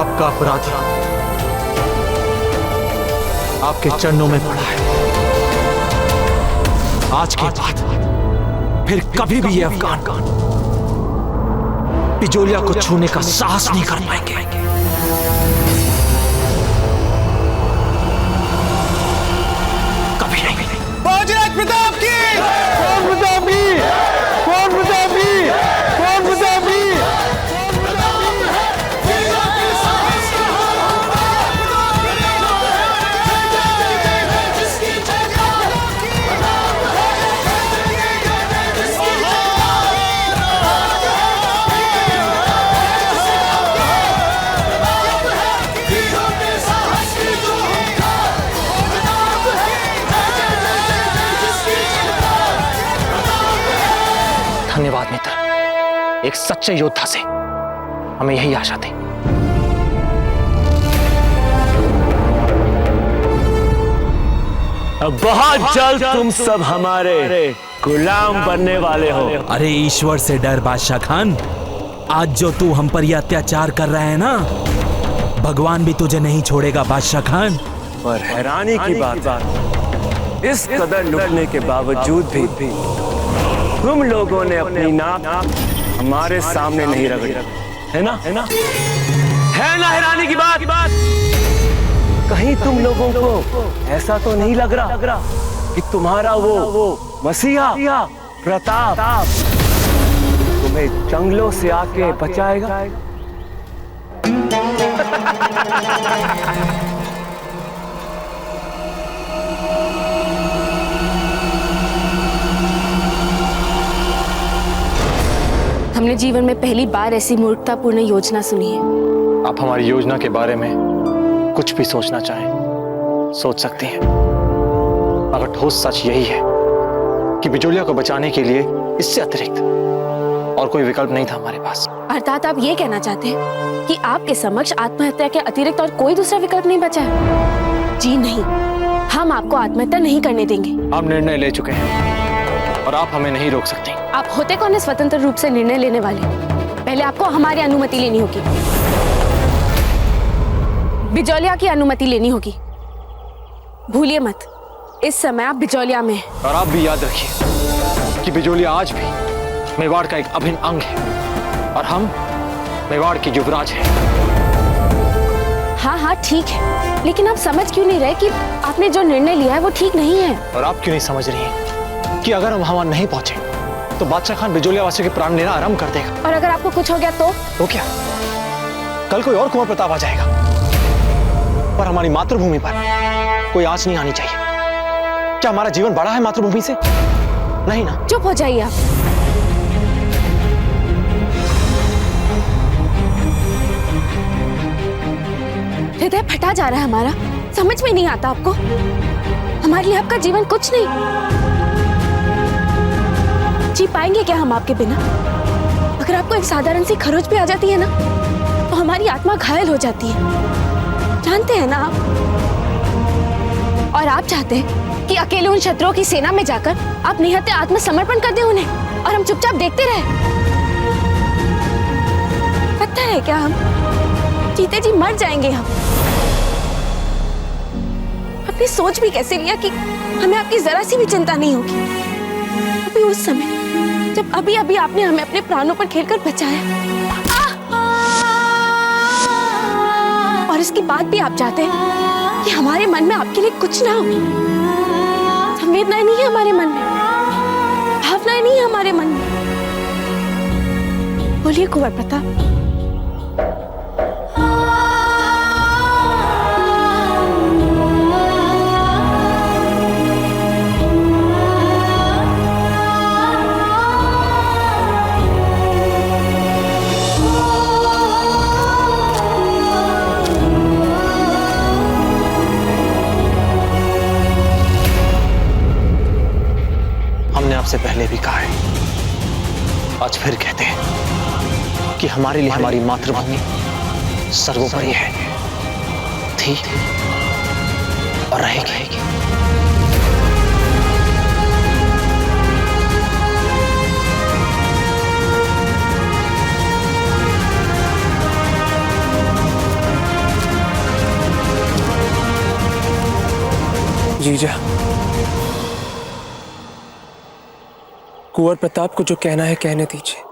आपका अपराधी आपके चरणों में पड़ा है। आज के बाद फिर कभी भी ये अफगान बिजोलिया को छूने का साहस नहीं कर पाएंगे। कभी नहीं। बाजीराव प्रताप की! कौन प्रताप की? कौन प्रताप की? कौन प्रताप की? धन्यवाद मित्र, एक सच्चे योद्धा से हमें यही आशा थी। अब बहुत जल्द तुम सब हमारे गुलाम बनने वाले हो। अरे ईश्वर से डर बादशाह खान, आज जो तू हम पर यह अत्याचार कर रहा है ना, भगवान भी तुझे नहीं छोड़ेगा बादशाह खान। पर हैरानी की बात, इस कदर लुटने के बावजूद भी तुम लोगों ने अपनी नाक हमारे सामने नहीं रगड़ी, है ना? है ना हैरानी की बात? कहीं तुम लोगों को ऐसा तो नहीं लग रहा कि तुम्हारा वो मसीहा प्रताप तुम्हें जंगलों से आके बचाएगा? हमने जीवन में पहली बार ऐसी मूर्खतापूर्ण योजना सुनी है। आप हमारी योजना के बारे में कुछ भी सोचना चाहें, सोच सकती हैं, मगर ठोस सच यही है कि बिजोलिया को बचाने के लिए इससे अतिरिक्त और कोई विकल्प नहीं था हमारे पास। अर्थात आप ये कहना चाहते हैं कि आपके समक्ष आत्महत्या के अतिरिक्त और कोई दूसरा विकल्प नहीं बचा है? जी नहीं, हम आपको आत्महत्या नहीं करने देंगे। आप निर्णय ले चुके हैं और आप हमें नहीं रोक सकते। आप होते कौन है स्वतंत्र रूप से निर्णय लेने वाले? पहले आपको हमारी अनुमति लेनी होगी, बिजोलिया की अनुमति लेनी होगी। भूलिए मत, इस समय आप बिजोलिया में हैं। और आप भी याद रखिए कि बिजोलिया आज भी मेवाड़ का एक अभिन्न अंग है और हम मेवाड़ के युवराज हैं। हाँ ठीक है, लेकिन आप समझ क्यों नहीं रहे कि आपने जो निर्णय लिया है वो ठीक नहीं है? और आप क्यों नहीं समझ रही हैं कि अगर हम वहां नहीं पहुंचे तो बादशाह खान बिजोलिया वासियों के प्राण लेना आरंभ कर देगा। और अगर आपको कुछ हो गया तो क्या कल कोई और कुंवर प्रताप आ जाएगा? पर हमारी मातृभूमि पर कोई आंच नहीं आनी चाहिए। क्या हमारा जीवन बड़ा है मातृभूमि से? नहीं ना। चुप हो जाइए आप। हृदय फटा जा रहा है हमारा, समझ में नहीं आता आपको? हमारे लिए आपका जीवन कुछ नहीं। जी पाएंगे क्या हम आपके बिना? अगर आपको एक साधारण सी खरोच भी आ जाती है ना, तो हमारी आत्मा घायल हो जाती है, जानते हैं ना आप? और आप चाहते हैं कि अकेले उन शत्रुओं की सेना में जाकर आप निहत्थे आत्मसमर्पण कर दें उन्हें और हम चुपचाप देखते रहे? पत्थर है क्या हम? जीते जी मर जाएंगे हम। आपने सोच भी कैसे लिया कि हमें आपकी जरा सी भी चिंता नहीं होगी? अभी उस समय जब अभी अभी आपने हमें अपने प्राणों पर खेलकर बचाया, और इसके बाद भी आप चाहते हैं कि हमारे मन में आपके लिए कुछ ना हो? संवेदनाएं नहीं है हमारे मन में, भावनाएं नहीं है हमारे मन में। बोलिए कुंवर प्रताप। आपसे पहले भी कहा है, आज फिर कहते हैं कि हमारे लिए हमारी मातृभूमि सर्वोपरि है, थी और रहेगी। जीजा, कुंवर प्रताप को जो कहना है कहने दीजिए,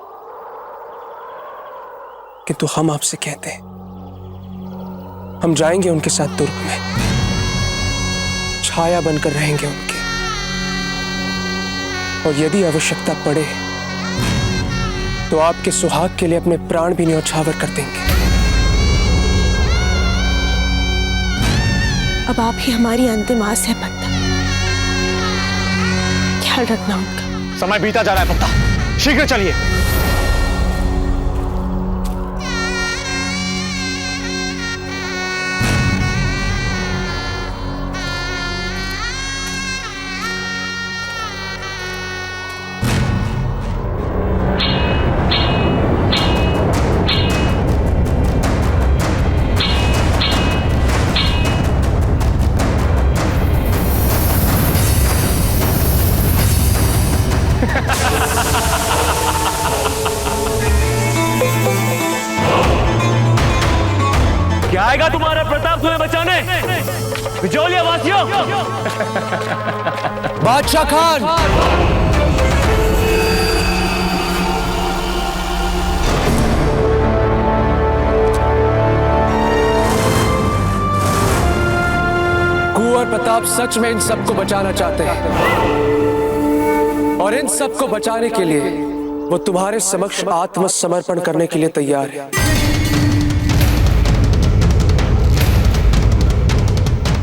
किंतु हम आपसे कहते हैं, हम जाएंगे उनके साथ दुर्ग में, छाया बनकर रहेंगे उनके, और यदि आवश्यकता पड़े तो आपके सुहाग के लिए अपने प्राण भी न्यौछावर कर देंगे। अब आप ही हमारी अंतिम आस है पत्ता, ख्याल रखना उनका। समय बीता जा रहा है पत्ता, शीघ्र चलिए। क्या आएगा तुम्हारा प्रताप तुम्हें बचाने, बिजोलिया वासियों? बादशाह खान, कुंवर प्रताप सच में इन सबको बचाना चाहते हैं, और इन सबको बचाने के लिए वो तुम्हारे समक्ष आत्मसमर्पण करने के लिए तैयार है।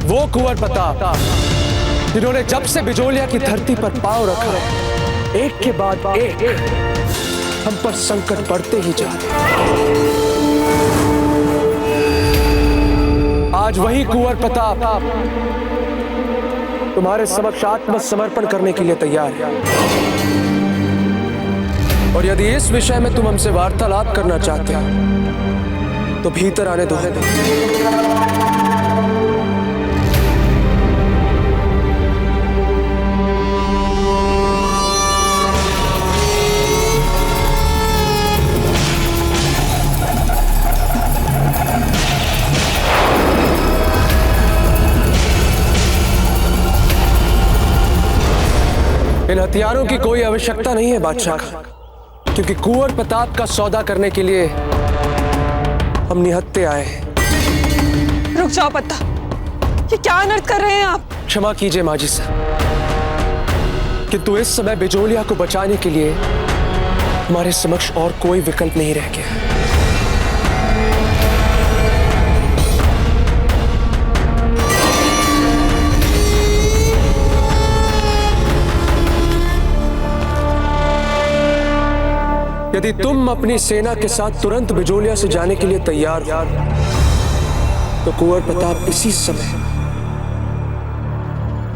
वो कुंवर प्रताप जिन्होंने जब से बिजोलिया की धरती पर पांव रखा, एक के बाद एक हम पर संकट बढ़ते ही जा रहे। आज वही कुंवर प्रताप तुम्हारे समक्ष आत्मसमर्पण करने के लिए तैयार है, और यदि इस विषय में तुम हमसे वार्तालाप करना चाहते हो तो भीतर आने दो। इन हथियारों की कोई आवश्यकता नहीं है बादशाह, क्योंकि कुंवर प्रताप का सौदा करने के लिए हम निहत्थे आए हैं। रुक जाओ पत्ता, ये क्या अनर्थ कर रहे हैं आप? क्षमा कीजिए माजी साहब, किंतु इस समय बिजोलिया को बचाने के लिए हमारे समक्ष और कोई विकल्प नहीं रह गया। यदि तुम अपनी सेना के साथ तुरंत बिजोलिया से जाने के लिए तैयार हो तो कुंवर प्रताप इसी समय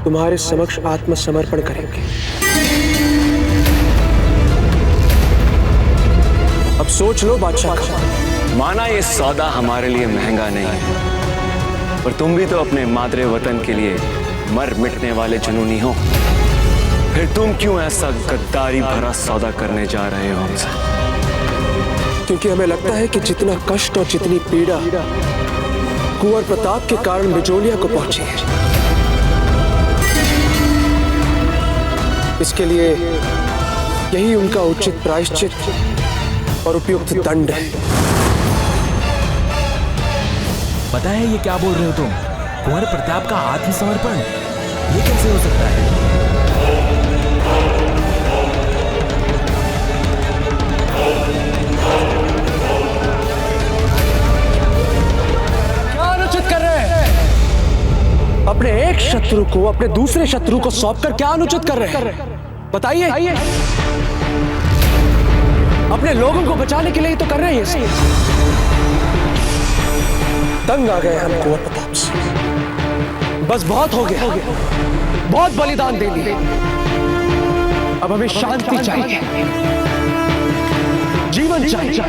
तुम्हारे समक्ष आत्मसमर्पण करेंगे। अब सोच लो बादशाह खान। माना ये सौदा हमारे लिए महंगा नहीं है, पर तुम भी तो अपने मादरे वतन के लिए मर मिटने वाले जुनूनी हो, फिर तुम क्यों ऐसा गद्दारी भरा सौदा करने जा रहे हो हमसे? क्योंकि हमें लगता है कि जितना कष्ट और जितनी पीड़ा कुंवर प्रताप के कारण बिजोलिया को पहुंची है, इसके लिए यही उनका उचित प्रायश्चित और उपयुक्त दंड है। पता है ये क्या बोल रहे हो तुम? कुंवर प्रताप का आत्मसमर्पण, ये कैसे हो सकता है? अपने एक शत्रु को अपने दूसरे शत्रु को सौंपकर क्या अनुचित कर रहे हैं? बताइए। अपने लोगों को बचाने के लिए तो कर रहे हैं। तंग आ गए हम कुंवर प्रताप से, बस बहुत हो गया, बहुत बलिदान दे दिए। अब हमें शांति चाहिए, जीवन चाहिए,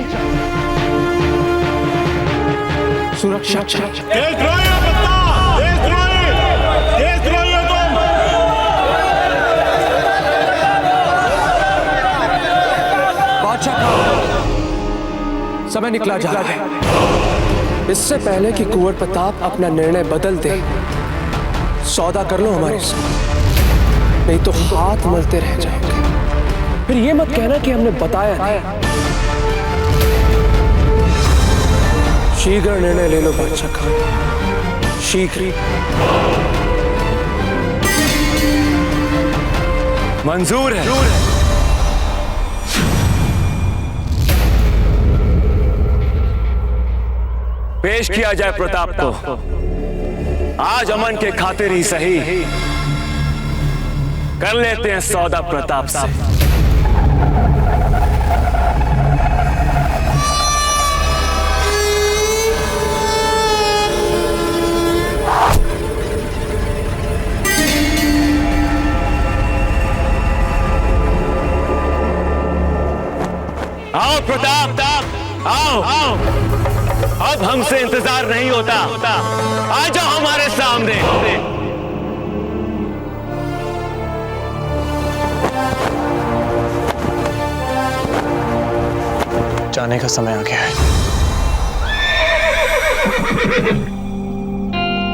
सुरक्षा चाहिए। समय निकला जा रहा है। इससे पहले कि कुंवर प्रताप अपना निर्णय बदल दे, सौदा कर लो हमारे साथ, नहीं तो हाथ मलते रह जाओगे। फिर ये मत कहना कि हमने बताया नहीं। शीघ्र निर्णय ले लो बादशाह खान, शीघ्र। मंजूर है। पेश किया जाए प्रताप को। आज अमन के खातिर ही सही कर लेते हैं सौदा प्रताप से। आओ प्रताप, आओ। अब हमसे इंतजार नहीं होता, आ जाओ हमारे सामने। जाने का समय आ गया है,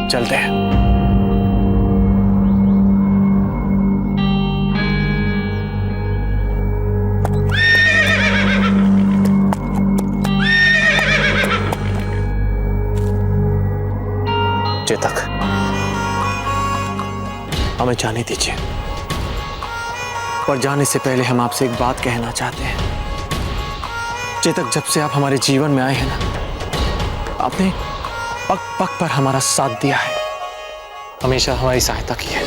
चलते हैं। चेतक, हमें जाने दीजिए, पर जाने से पहले हम आपसे एक बात कहना चाहते हैं। चेतक, जब से आप हमारे जीवन में आए हैं ना, आपने पग पग पर हमारा साथ दिया है, हमेशा हमारी सहायता की है,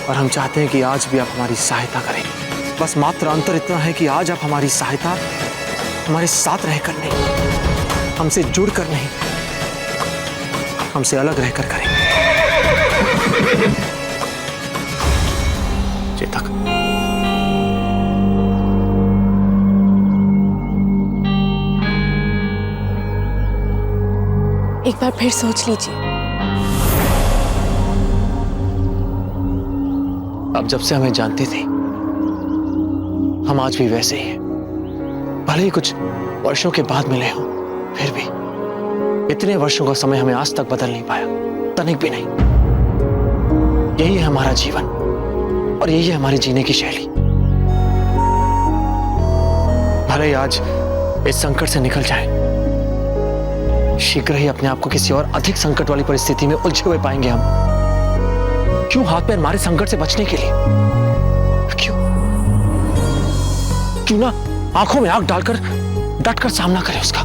और हम चाहते हैं कि आज भी आप हमारी सहायता करें। बस मात्र अंतर इतना है कि आज आप हमारी सहायता हमारे साथ रहकर नहीं, हमसे जुड़कर नहीं, हमसे अलग रहकर करें। चेतक, एक बार फिर सोच लीजिए। अब जब से हमें जानते थे, हम आज भी वैसे ही हैं। भले ही कुछ वर्षों के बाद मिले हों, फिर भी इतने वर्षों का समय हमें आज तक बदल नहीं पाया, तनिक भी नहीं। यही है हमारा जीवन और यही है हमारी जीने की शैली। भले ही आज इस संकट से निकल जाए, शीघ्र ही अपने आप को किसी और अधिक संकट वाली परिस्थिति में उलझे हुए पाएंगे हम। क्यों हाथ पैर मारे संकट से बचने के लिए? क्यों ना आंखों में आग डालकर डटकर सामना करें उसका।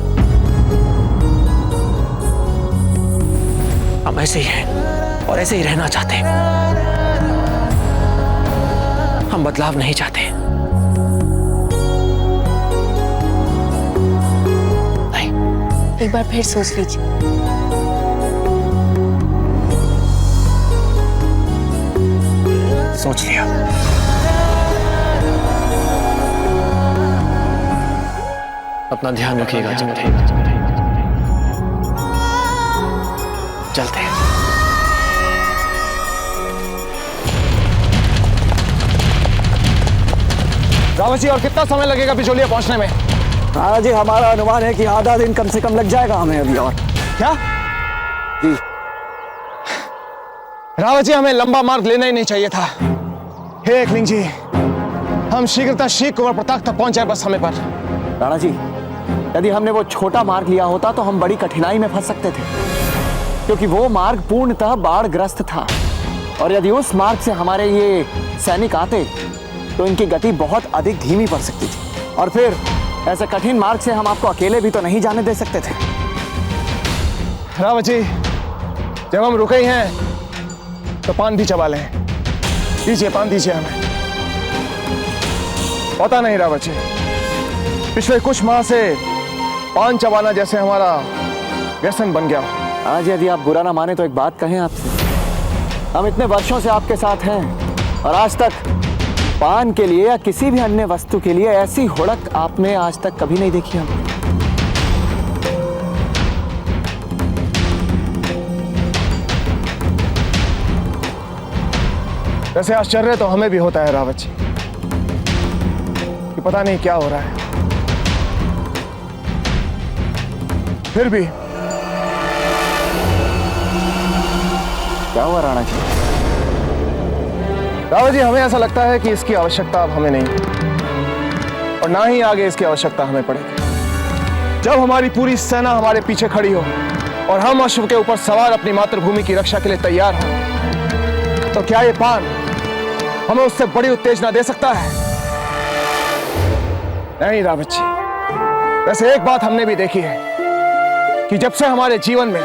हम ऐसे ही हैं और ऐसे ही रहना चाहते हैं। हम बदलाव नहीं चाहते। नहीं। एक बार फिर सोच लीजिए। सोच लिया। अपना ध्यान रखिएगा। चलते हैं। रावत जी, और कितना समय लगेगा बिजोलिया पहुंचने में? हाँ जी, हमारा अनुमान है कि आधा दिन कम से कम लग जाएगा हमें अभी। और क्या जी? रावत जी, हमें लंबा मार्ग लेना ही नहीं चाहिए था। हे एकलिंग जी, हम शीघ्रता कुंवर प्रताप तक पहुंच जाए, बस समय पर। राणा जी, यदि हमने वो छोटा मार्ग लिया होता तो हम बड़ी कठिनाई में फंस सकते थे, क्योंकि वो मार्ग पूर्णतः बाढ़ग्रस्त था। और यदि उस मार्ग से हमारे ये सैनिक आते तो इनकी गति बहुत अधिक धीमी पड़ सकती थी, और फिर ऐसे कठिन मार्ग से हम आपको अकेले भी तो नहीं जाने दे सकते थे। रावत जी, जब हम रुके ही हैं तो पान भी चबा लें। दीजिए, पान दीजिए हमें। पता नहीं रावत जी, पिछले कुछ माह से पान चबाना जैसे हमारा व्यसन बन गया। आज यदि आप बुरा ना माने तो एक बात कहें आपसे। हम इतने वर्षों से आपके साथ हैं और आज तक पान के लिए या किसी भी अन्य वस्तु के लिए ऐसी हुड़क आपने आज तक कभी नहीं देखी हमने। वैसे आश्चर्य तो हमें भी होता है रावत जी कि पता नहीं क्या हो रहा है। फिर भी क्या हुआ राणा जी? रावत जी, हमें ऐसा लगता है कि इसकी आवश्यकता अब हमें नहीं और ना ही आगे इसकी आवश्यकता हमें पड़ेगी। जब हमारी पूरी सेना हमारे पीछे खड़ी हो और हम अश्व के ऊपर सवार अपनी मातृभूमि की रक्षा के लिए तैयार हो, तो क्या ये पान हमें उससे बड़ी उत्तेजना दे सकता है? नहीं रावत जी। वैसे एक बात हमने भी देखी है कि जब से हमारे जीवन में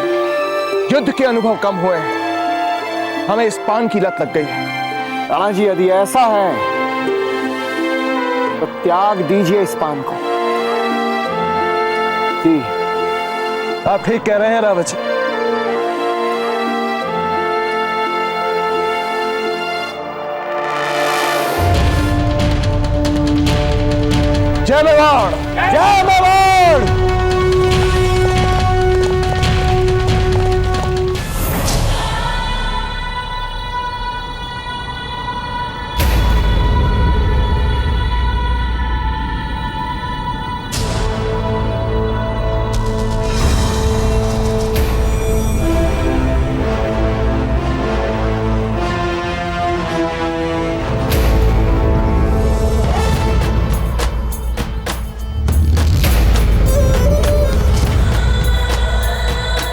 युद्ध के अनुभव कम हुए हैं, हमें इस पान की लत लग गई है। राणा जी, यदि ऐसा है तो त्याग दीजिए इस पान को। जी, आप ठीक कह रहे हैं रावत जी। जय मेवाड़! जय मेवाड़!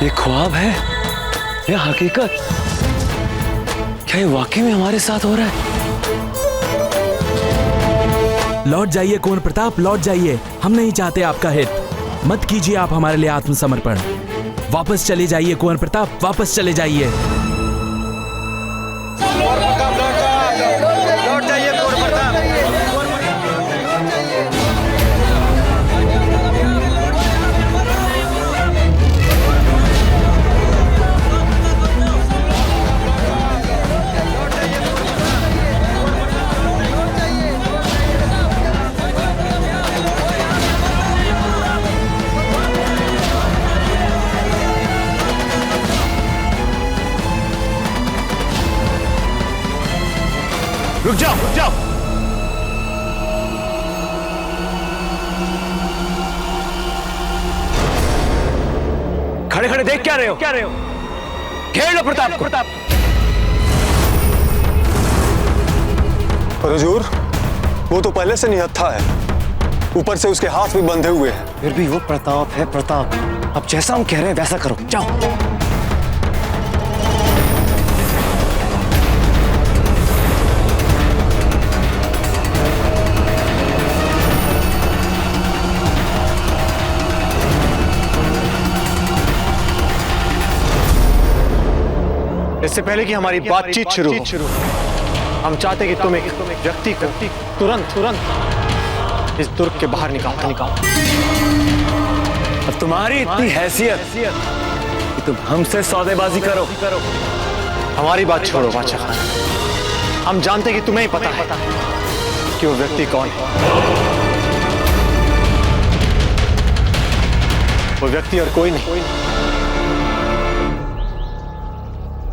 ये ख्वाब है या हकीकत? क्या ये वाकई में हमारे साथ हो रहा है? लौट जाइए कुंवर प्रताप, लौट जाइए। हम नहीं चाहते आपका हित। मत कीजिए आप हमारे लिए आत्मसमर्पण। वापस चले जाइए कुंवर प्रताप, वापस चले जाइए। रुक जाओ, रुक जाओ। खड़े खड़े देख क्या रहे हो? घेर लो प्रताप को। पर हुजूर, वो तो पहले से निहत्था है, ऊपर से उसके हाथ भी बंधे हुए हैं। फिर भी वो प्रताप है, प्रताप। अब जैसा हम कह रहे हैं वैसा करो, जाओ। इससे पहले कि हमारी बातचीत शुरू हो, हम चाहते कि तुम एक व्यक्ति को तुरंत इस दुर्ग के बाहर निकालो। अब तुम्हारी इतनी हैसियत कि तुम हमसे सौदेबाजी करो। हमारी बात छोड़ो बादशाह खान, हम जानते कि तुम्हें ही पता है कि वो व्यक्ति कौन है। वो व्यक्ति और कोई नहीं,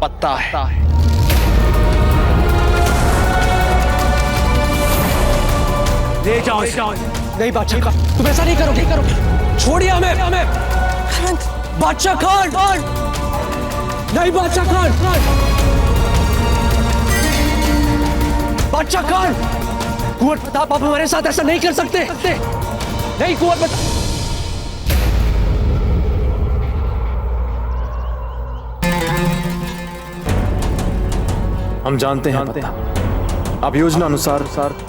पत्ता है। ले जाओ इसे। नहीं बादशाह खान, तुम ऐसा नहीं करोगे। छोड़िए हमें। बादशाह खान, नहीं बादशाह खान। बादशाह खान, कुंवर प्रताप आप हमारे साथ ऐसा नहीं कर सकते। नहीं कुंवर प्रताप। हम जानते हैं आप योजना अनुसार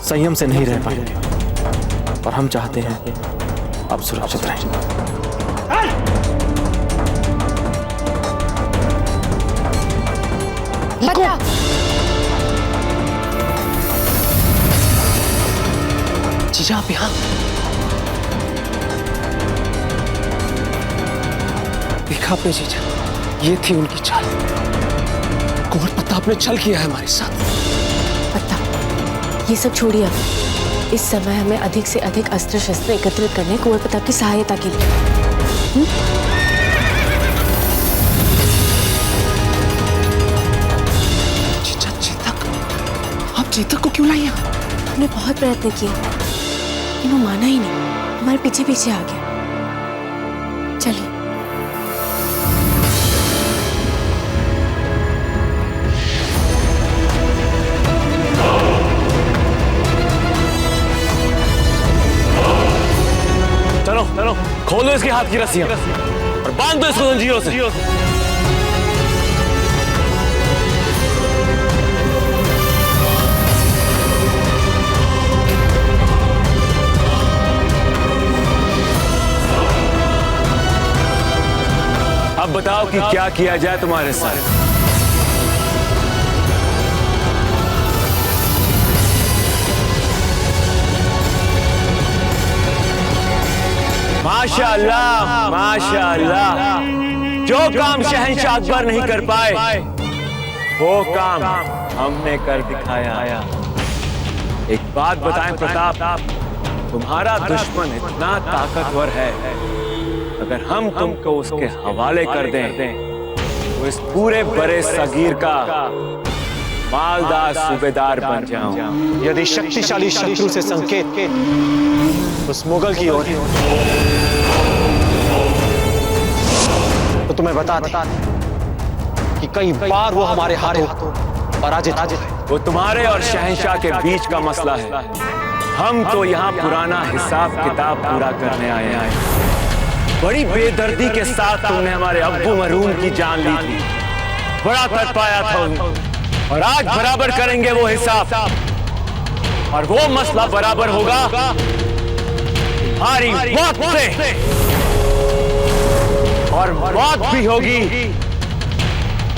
संयम से नहीं रह पाएंगे और हम चाहते हैं आप सुरक्षित रहें। जीजा आप यहाँ देखा आपने जीजा, ये थी उनकी चाल। कुंवर प्रताप ने छल किया है हमारे साथ। प्रताप, ये सब छोड़िए अब। इस समय हमें अधिक से अधिक अस्त्र शस्त्र एकत्रित करने कुंवर प्रताप की सहायता के लिए। आप चेतक को क्यों लाई? हमने बहुत प्रयत्न किए लेकिन वो माना ही नहीं, हमारे पीछे पीछे आ गया। चलिए। इसके हाथ की रस्सियां और बांध दो इसको जंजीरों से। अब बताओ कि क्या किया जाए तुम्हारे साथ। माशाअल्लाह, माशाअल्लाह, जो काम शहंशाह अकबर नहीं कर पाए वो काम हमने कर दिखाया। एक बात बताएं प्रताप, तुम्हारा दुश्मन इतना ताकतवर है, अगर हम तुमको उसके हवाले कर दें तो इस पूरे बड़े सगीर का मालदार सूबेदार बन जाऊं। यदि शक्तिशाली शत्रु से संकेत उस मुगल की ओर तो तुम्हें बता दें कि कई बार वो हमारे हाथों पराजित हुए। वो तुम्हारे और शहंशाह के बीच का मसला है। हम तो यहाँ पुराना हिसाब किताब पूरा करने आए हैं। बड़ी बेदर्दी के साथ तुमने हमारे अब्बू मरहूम की जान ली थी, बड़ा तड़पाया था उन्हें, और आज बराबर करेंगे वो हिसाब, और वो मसला बराबर होगा हमारी मौत से, और मौत भी होगी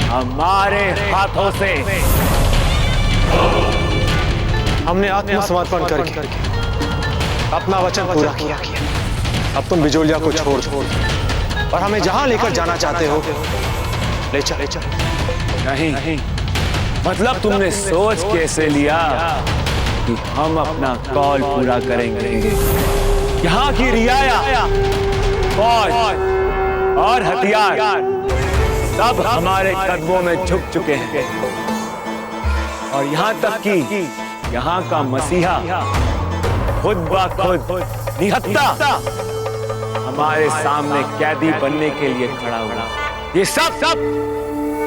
हमारे हाथों से। हमने आत्मसमर्पण करके अपना वचन पूरा किया। अब तुम बिजोलिया को छोड़ दो और हमें जहां लेकर जाना चाहते हो ले चल। नहीं, मतलब तुमने सोच कैसे लिया कि हम अपना कॉल पूरा करेंगे? यहाँ की रियाया, फौज और हथियार सब हमारे कदमों में झुक चुके हैं, और यहाँ तक कि यहाँ का मसीहा खुद ब खुद निहत्था हमारे सामने कैदी बनने के लिए खड़ा हुआ। ये सब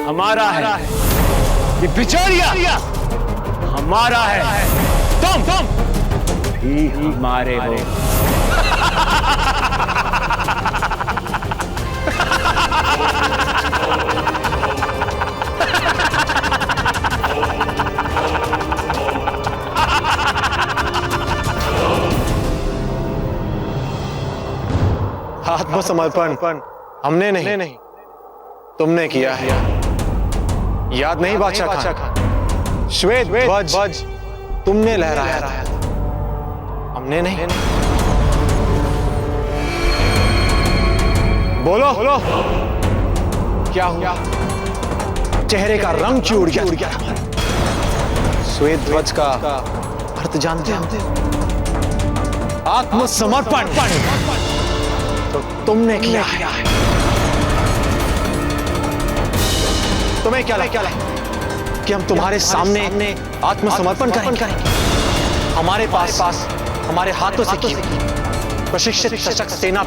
हमारा है, ये बिचौलिया हमारा है, तुम भी हमारे हो। आत्मसमर्पण हमने नहीं तुमने किया है। याद नहीं बादशाह खान? श्वेत ध्वज तुमने लहराया था, हमने नहीं। बोलो क्या हुआ? चेहरे का रंग क्यों उड़ गया? श्वेत ध्वज का अर्थ जानते हो? आत्मसमर्पण तो तुमने किया है। तुम्हें क्या लगा कि हम तुम्हारे सामने आत्मसमर्पण करेंगे? हमारे पास हमारे हाथों से की प्रशिक्षित सशक्त सेना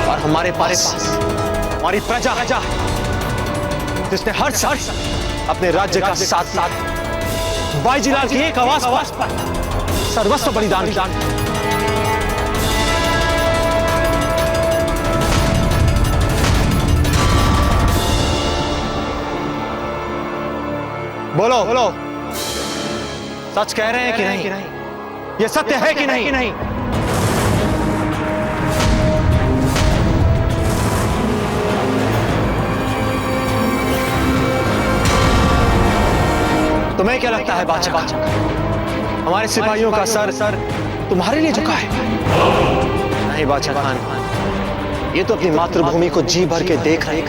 और हमारे पास हमारी प्रजा जिसने हर साल अपने राज्य का साथ बाईजिलाल की एक आवाज पर सर्वस्व बलिदान किया। बोलो सच कह रहे हैं कि नहीं? ये सत्य है कि नहीं? तुम्हें क्या लगता है बादशाह, हमारे सिपाहियों का सर तुम्हारे लिए झुका है? नहीं बादशाह खान, ये तो अपनी मातृभूमि को जी भर के देख रहे,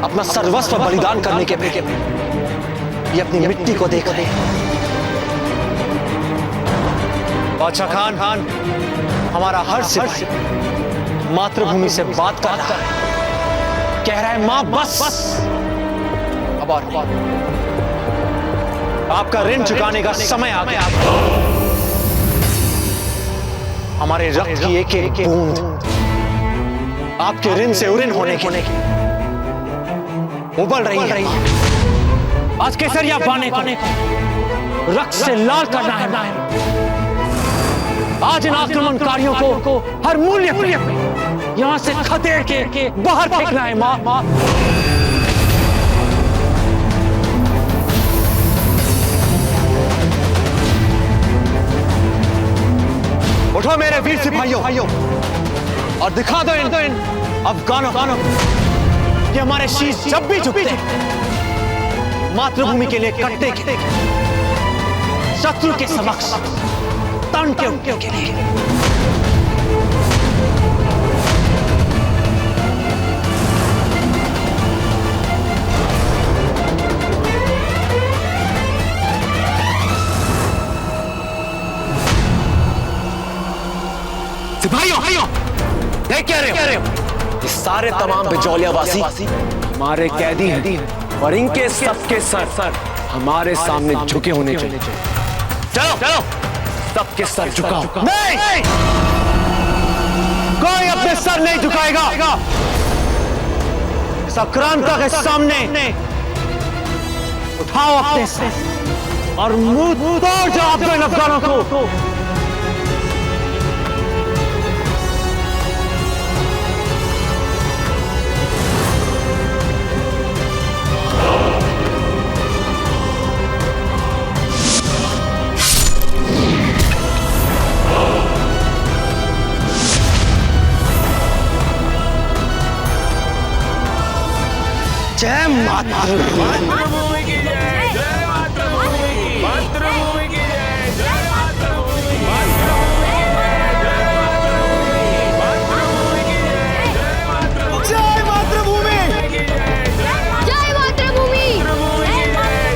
अपना सर्वस्व बलिदान करने के लिए ये अपनी मिट्टी को देख रहे। बादशाह खान, हमारा हर सिपाही मातृभूमि से बात कर रहा है, कह रहा है मां बस अब और आपका ऋण चुकाने का समय आ गया। हमारे रक्त की एक एक बूंद आपके ऋण से उऋण होने की उबल रही है। आज केसरिया पाने को रक्त से लाल करना है। आज इन आक्रमणकारियों को हर मूल्य पे यहां से खदेड़ के बाहर फेंकना है मां। उठो मेरे वीर सिपाहियों और दिखा दो इन अफगानों कि हमारे शीश जब भी झुकते हैं मातृभूमि के लिए कटने के शत्रु के समक्ष तन के उठने के लिए। सिपाहियों देख क्या रहे हो? ये सारे तमाम बिजौलियावासी हमारे कैदी हैं और इनके सबके सर हमारे सामने झुके होने चाहिए। चलो सबके सर झुकाओ। नहीं, कोई अपने सर नहीं झुकाएगा। इस आक्रांता के सामने उठाओ अपने सर और मुंह तोड़ जवाब दो इन अफगानों को। जय मातृभूमि की जय, जय मातृभूमि की, मातृभूमि की जय, जय मातृभूमि की, मातृभूमि की जय, जय मातृभूमि, जय मातृभूमि की जय, जय मातृभूमि,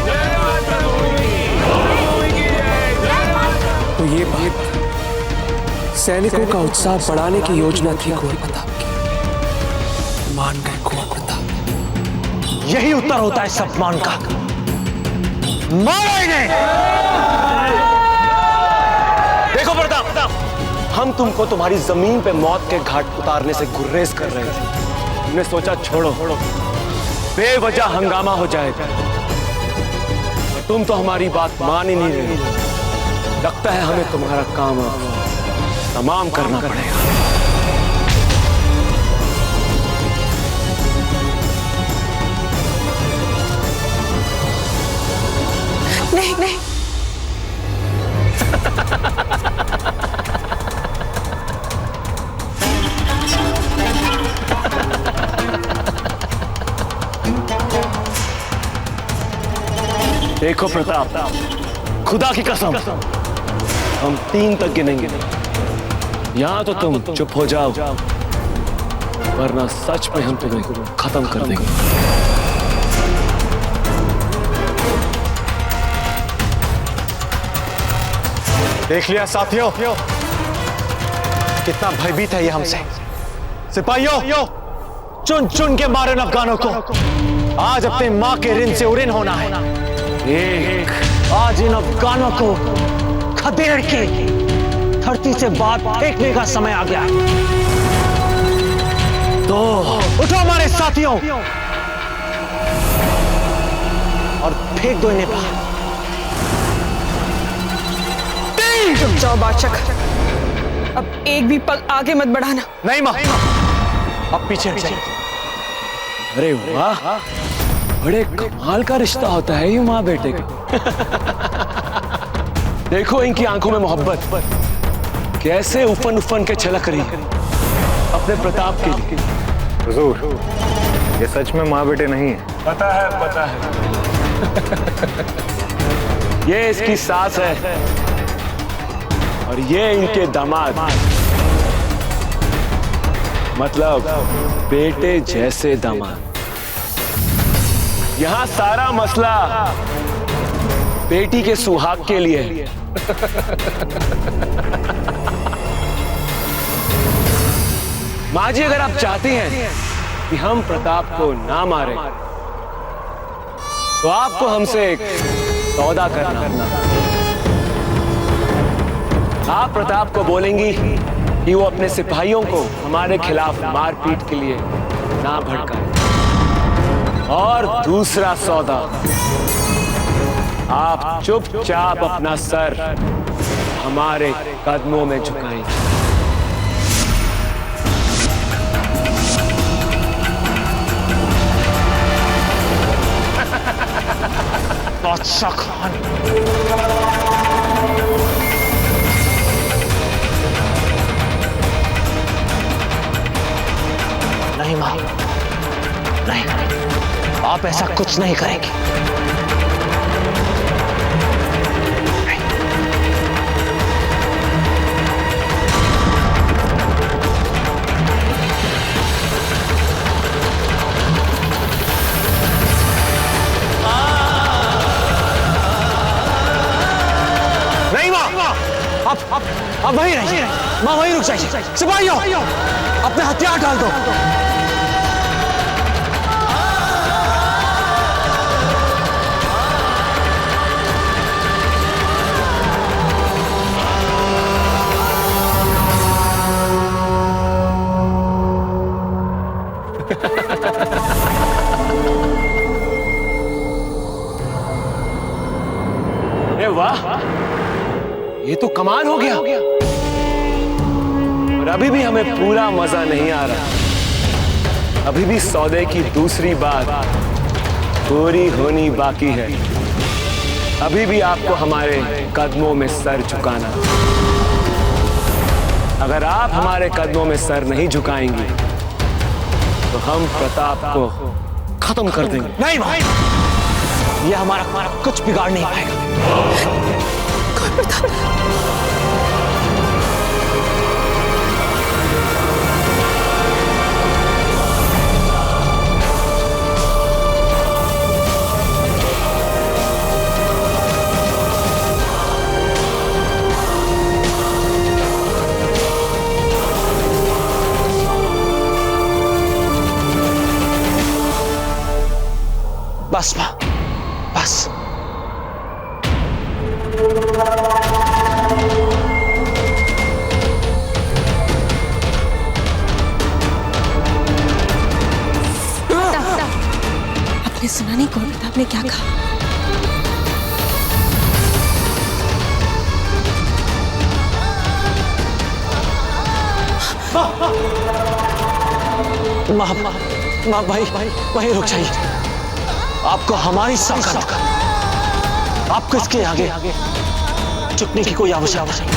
जय मातृभूमि की जय, जय मातृभूमि। तो ये बात सैनिकों का उत्साह बढ़ाने की योजना थी कुंवर प्रताप की। मान गए कुंवर प्रताप। यही उत्तर होता है सम्मान का। मारो इन्हें। देखो प्रताप, हम तुमको तुम्हारी जमीन पे मौत के घाट उतारने से गुर्रेज कर रहे थे। हमने सोचा छोड़ो, बेवजह हंगामा हो जाएगा। तुम तो हमारी बात मान ही नहीं रहे। लगता है हमें तुम्हारा काम तमाम करना पड़ेगा। नहीं देखो प्रताप, खुदा की कसम हम 3 तक गिनेंगे। यहां तो तुम चुप हो जाओ, वरना सच में हम तुम्हें खत्म कर देंगे। देख लिया साथियों, कितना भयभीत है ये हमसे। सिपाहियों, चुन चुन के मारे अफगानों को। आज अपने मां के ऋण से उऋण होना है। आज इन अफगानों को खदेड़ के धरती से बाहर फेंकने का समय आ गया है। तो उठो हमारे साथियों और फेंक दो इन्हें बाहर। रुक जाओ बादशाह, अब एक भी पग आगे मत बढ़ाना। नहीं मां, अब पीछे हट जाइए। अरे वाह, बड़े कमाल का रिश्ता होता है ये माँ बेटे का। देखो इनकी आंखों में मोहब्बत कैसे उफन उफन के छलक रही है अपने प्रताप के लिए। हुजूर, ये सच में माँ बेटे नहीं है। पता है। ये इसकी सास है और ये इनके दामाद, मतलब बेटे जैसे दामाद। यहां सारा मसला बेटी के सुहाग के लिए है। माँ जी, अगर आप चाहती हैं कि हम प्रताप को ना मारें, तो आपको हमसे एक सौदा करना। आप प्रताप को बोलेंगी कि वो अपने सिपाहियों को हमारे खिलाफ मारपीट के लिए ना भड़काए। और दूसरा सौदा, आप चुपचाप अपना सर हमारे कदमों में झुकाएंगे। बादशाह खान, नहीं मां, नहीं, आप ऐसा कुछ नहीं करेंगे। अब वहीं रहिए, मां वहीं रुक जाइए। सिपाहियों, अपने हथियार डाल दो। अरे वाह, ये तो कमाल हो गया। और अभी भी हमें पूरा मजा नहीं आ रहा। अभी भी सौदे की दूसरी बात पूरी होनी बाकी है। अभी भी आपको हमारे कदमों में सर झुकाना। अगर आप हमारे कदमों में सर नहीं झुकाएंगी तो हम प्रताप को खत्म कर देंगे। नहीं भाई, ये हमारा कुछ बिगाड़ नहीं पाएगा। बस मां, बस। आपने सुना नहीं कौन प्रताप ने क्या कहा? मां भाई, वहीं रुक जाइए। आपको हमारी साथ, आपको इसके आगे झुकने की कोई आवश्यकता नहीं।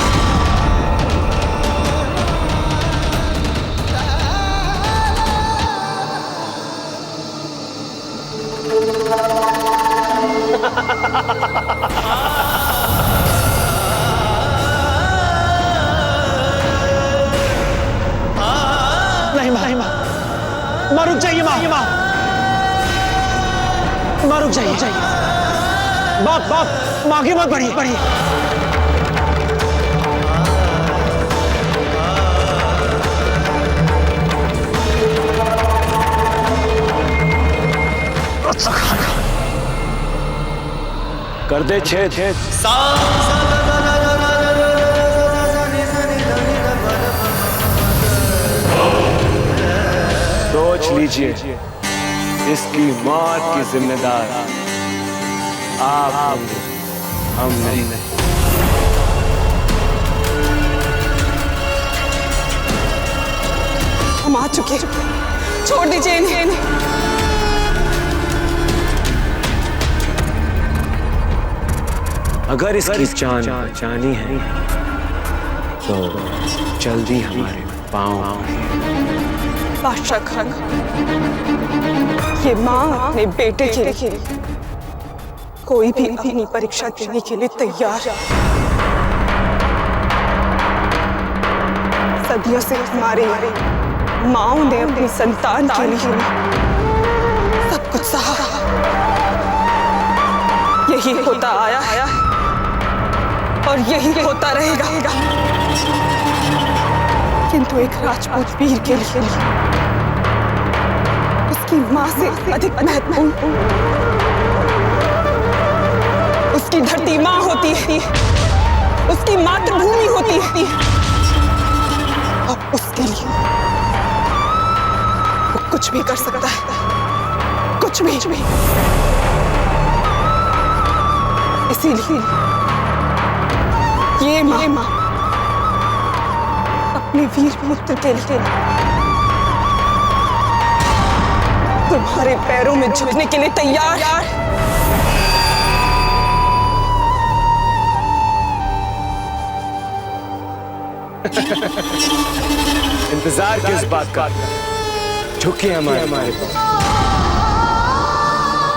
नहीं मां, रुक जाइए मां, रुक जाइए। बाप, आगे मत बढ़िए। कर दे छेद। सोच लीजिए, इसकी मौत की जिम्मेदार आप होंगे, हम नहीं। हम आ चुके, छोड़ दीजिए इन्हें। अगर इसकी जान बचानी है तो जल्दी हमारे पाँव। बादशाह खान, ये माँ अपने बेटे के लिए कोई भी अपनी परीक्षा देने के लिए तैयार है। सदियों से हमारे माँओं ने अपनी संतान के लिए सब कुछ सहा। यही होता आया है और यही होता रहेगा। किंतु एक राजपूत वीर के लिए उसकी माँ से अधिक महत्वपूर्ण उसकी धरती माँ होती है, उसकी मातृभूमि होती है। और उसके लिए वो कुछ भी कर सकता है, कुछ भी। इसीलिए ये माँ अपने वीर पुत्र के लिए तुम्हारे पैरों में झुकने के लिए तैयार। इंतजार किस बात का, झुके हमारे पास।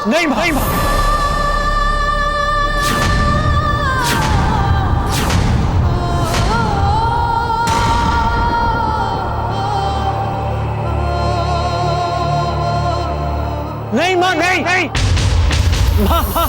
नहीं भाई, नहीं मां, नहीं मां, मां।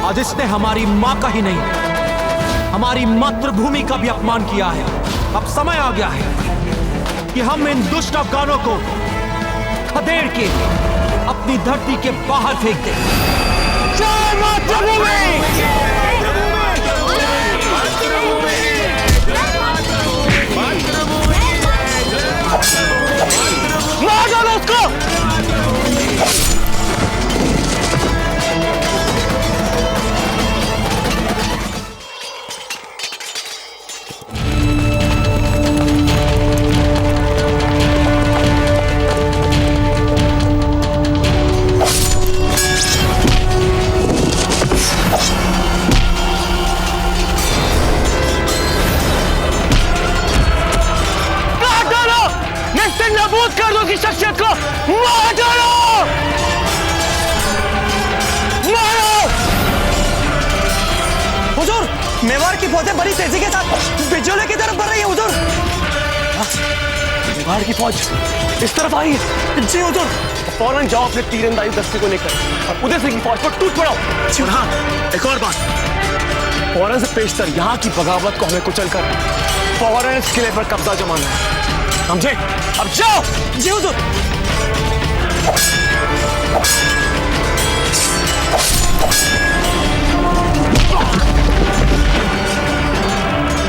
आज इसने हमारी माँ का ही नहीं, हमारी मातृभूमि का भी अपमान किया है। अब समय आ गया है कि हम इन दुष्ट अफगानों को खदेड़ के अपनी धरती के बाहर फेंक दें। जय मातृभूमि! मार डालो उसको! नाबूद कर दो की शख्सियत को, मार डालो! मारो! हुजूर, मेवाड़ की फौजें बड़ी तेजी के साथ बिजोले की तरफ बढ़ रही है हुजूर। मेवाड़ की फौज इस तरफ आई है? जी हुजूर। फौरन जाओ अपने तीरंदाजी दस्ते को लेकर और उदय सिंह की फौज पर टूट पड़ो। और हाँ, एक और बात, फौरन से पेशतर यहाँ की बगावत को हमें कुचलकर फौरन इस किले पर कब्जा जमाना है, समझे? अब जाओ। जी हुजूर।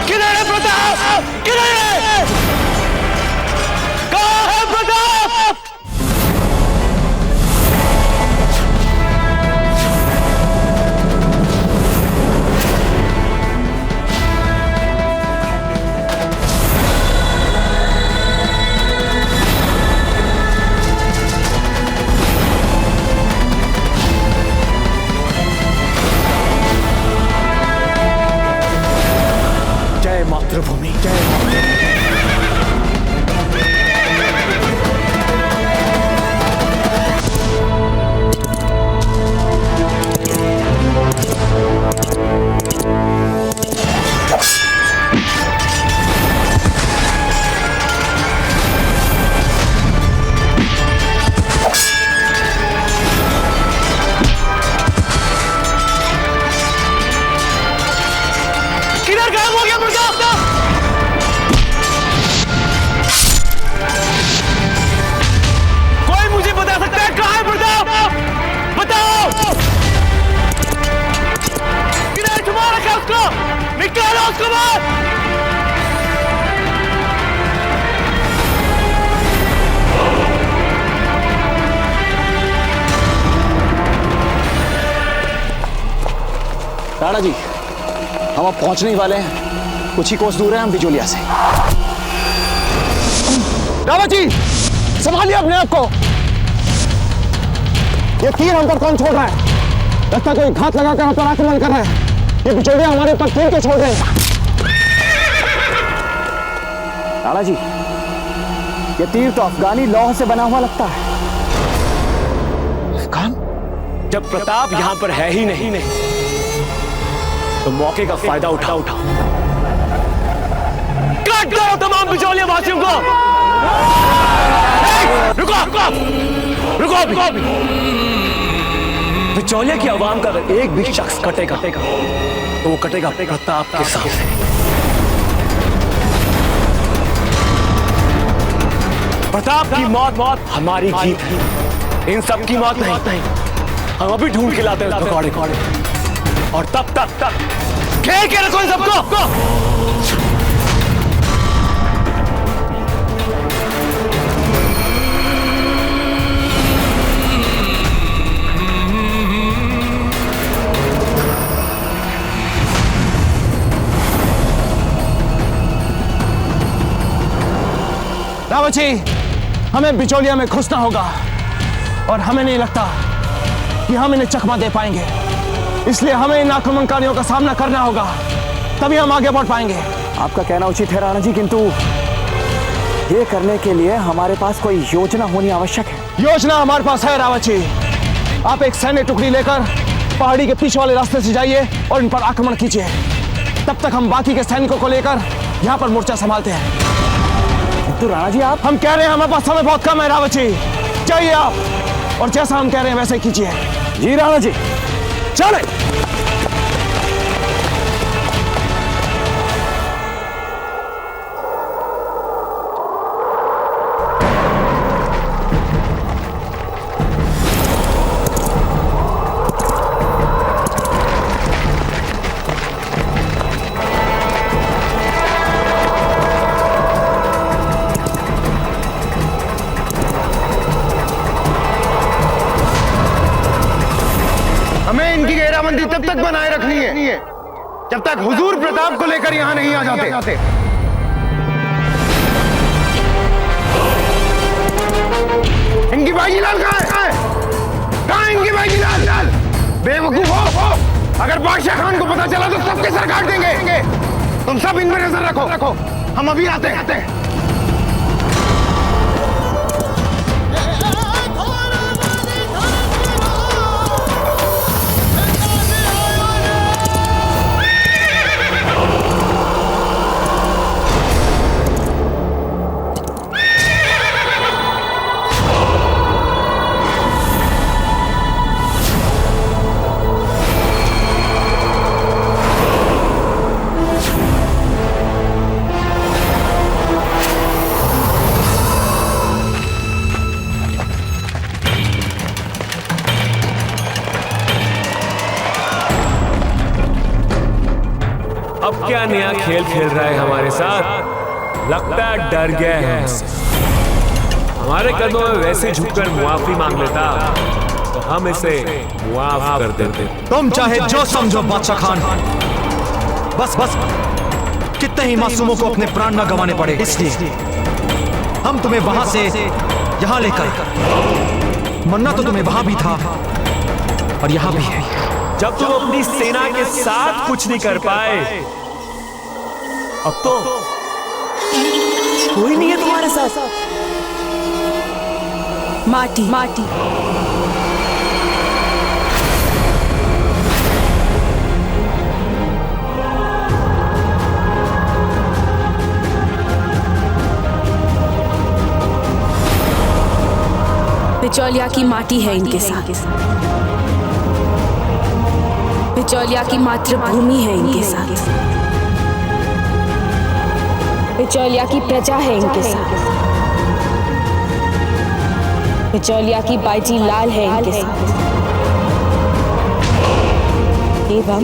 किधर है प्रताप? किधर है? कहाँ है प्रताप? रुद्रभूमि। राणा जी, हम अब पहुंचने ही वाले हैं। कुछ ही कोस दूर है हम बिजोलिया से। रावत जी, संभालिए अपने आप को। ये तीर हम पर कौन छोड़ रहा है? लगता कोई घात लगाकर हम पर आक्रमण कर रहा है। ये बिचौलिया हमारे ऊपर तीर के छोड़ रहे हैं। राणा जी, ये तीर तो अफगानी लौह से बना हुआ लगता है। अफगान? जब प्रताप यहां पर है ही नहीं तो मौके का फायदा उठा काट करो तमाम बिचौलिया वासियों को। रुको अभी। बिचौलिया की आवाम का अगर एक भी शख्स कटेगा तो वो कटेगा प्रताप के सामने। प्रताप की मौत हमारी जीत है, इन सब की मौत नहीं। हम अभी ढूंढ के लाते हैं उस पकौड़े को, और तब तक घेर के रखो इन सबको। रावत जी, हमें बिचौलिया में घुसना होगा और हमें नहीं लगता कि हम इन्हें चकमा दे पाएंगे। इसलिए हमें इन आक्रमणकारियों का सामना करना होगा, तभी हम आगे बढ़ पाएंगे। आपका कहना उचित है राणा जी, किंतु ये करने के लिए हमारे पास कोई योजना होनी आवश्यक है। योजना हमारे पास है रावत जी। आप एक सैन्य टुकड़ी लेकर पहाड़ी के पीछे वाले रास्ते से जाइए और इन पर आक्रमण कीजिए। तब तक हम बाकी के सैनिकों को लेकर यहाँ पर मोर्चा संभालते हैं। तो राणा जी, हम कह रहे हैं हमारे पास समय बहुत कम है। रावत जी, जाइए आप और जैसा हम कह रहे हैं वैसे ही कीजिए। जी राणा जी, चले। हमें इनकी घेराबंदी तब तक बनाए रखनी है जब तक हुजूर प्रताप को लेकर यहां नहीं आ जाते। इनकी बाजीलाल कहां है? कहां इनकी बाजीलाल? बेवकूफ हो, अगर बादशाह खान को पता चला तो सबके सर काट देंगे। तुम सब इन पर नजर रखो, हम अभी आते हैं। अब क्या नया खेल खेल रहा है हमारे साथ? लगता है डर गया है हमसे। हमारे कदमों में वैसे झुककर मुआफी मांग लेता तो हम इसे मुआफ कर देते। तुम चाहे जो समझो बादशाह खान, बस कितने ही मासूमों को अपने प्राण न गंवाने पड़े, इसलिए हम तुम्हें वहां से यहां लेकर, मरना तो तुम्हें वहां भी था और यहां भी है। जब तुम अपनी सेना के साथ कुछ नहीं कर पाए अब तो कोई नहीं है तुम्हारे साथ। माटी माटी बिचौलिया की माटी है इनके साथ, बिचौलिया की मातृभूमि है इनके साथ, बिचौलिया की प्रजा है इनके साथ, बिचौलिया की बाईजी लाल है इनके साथ, एवं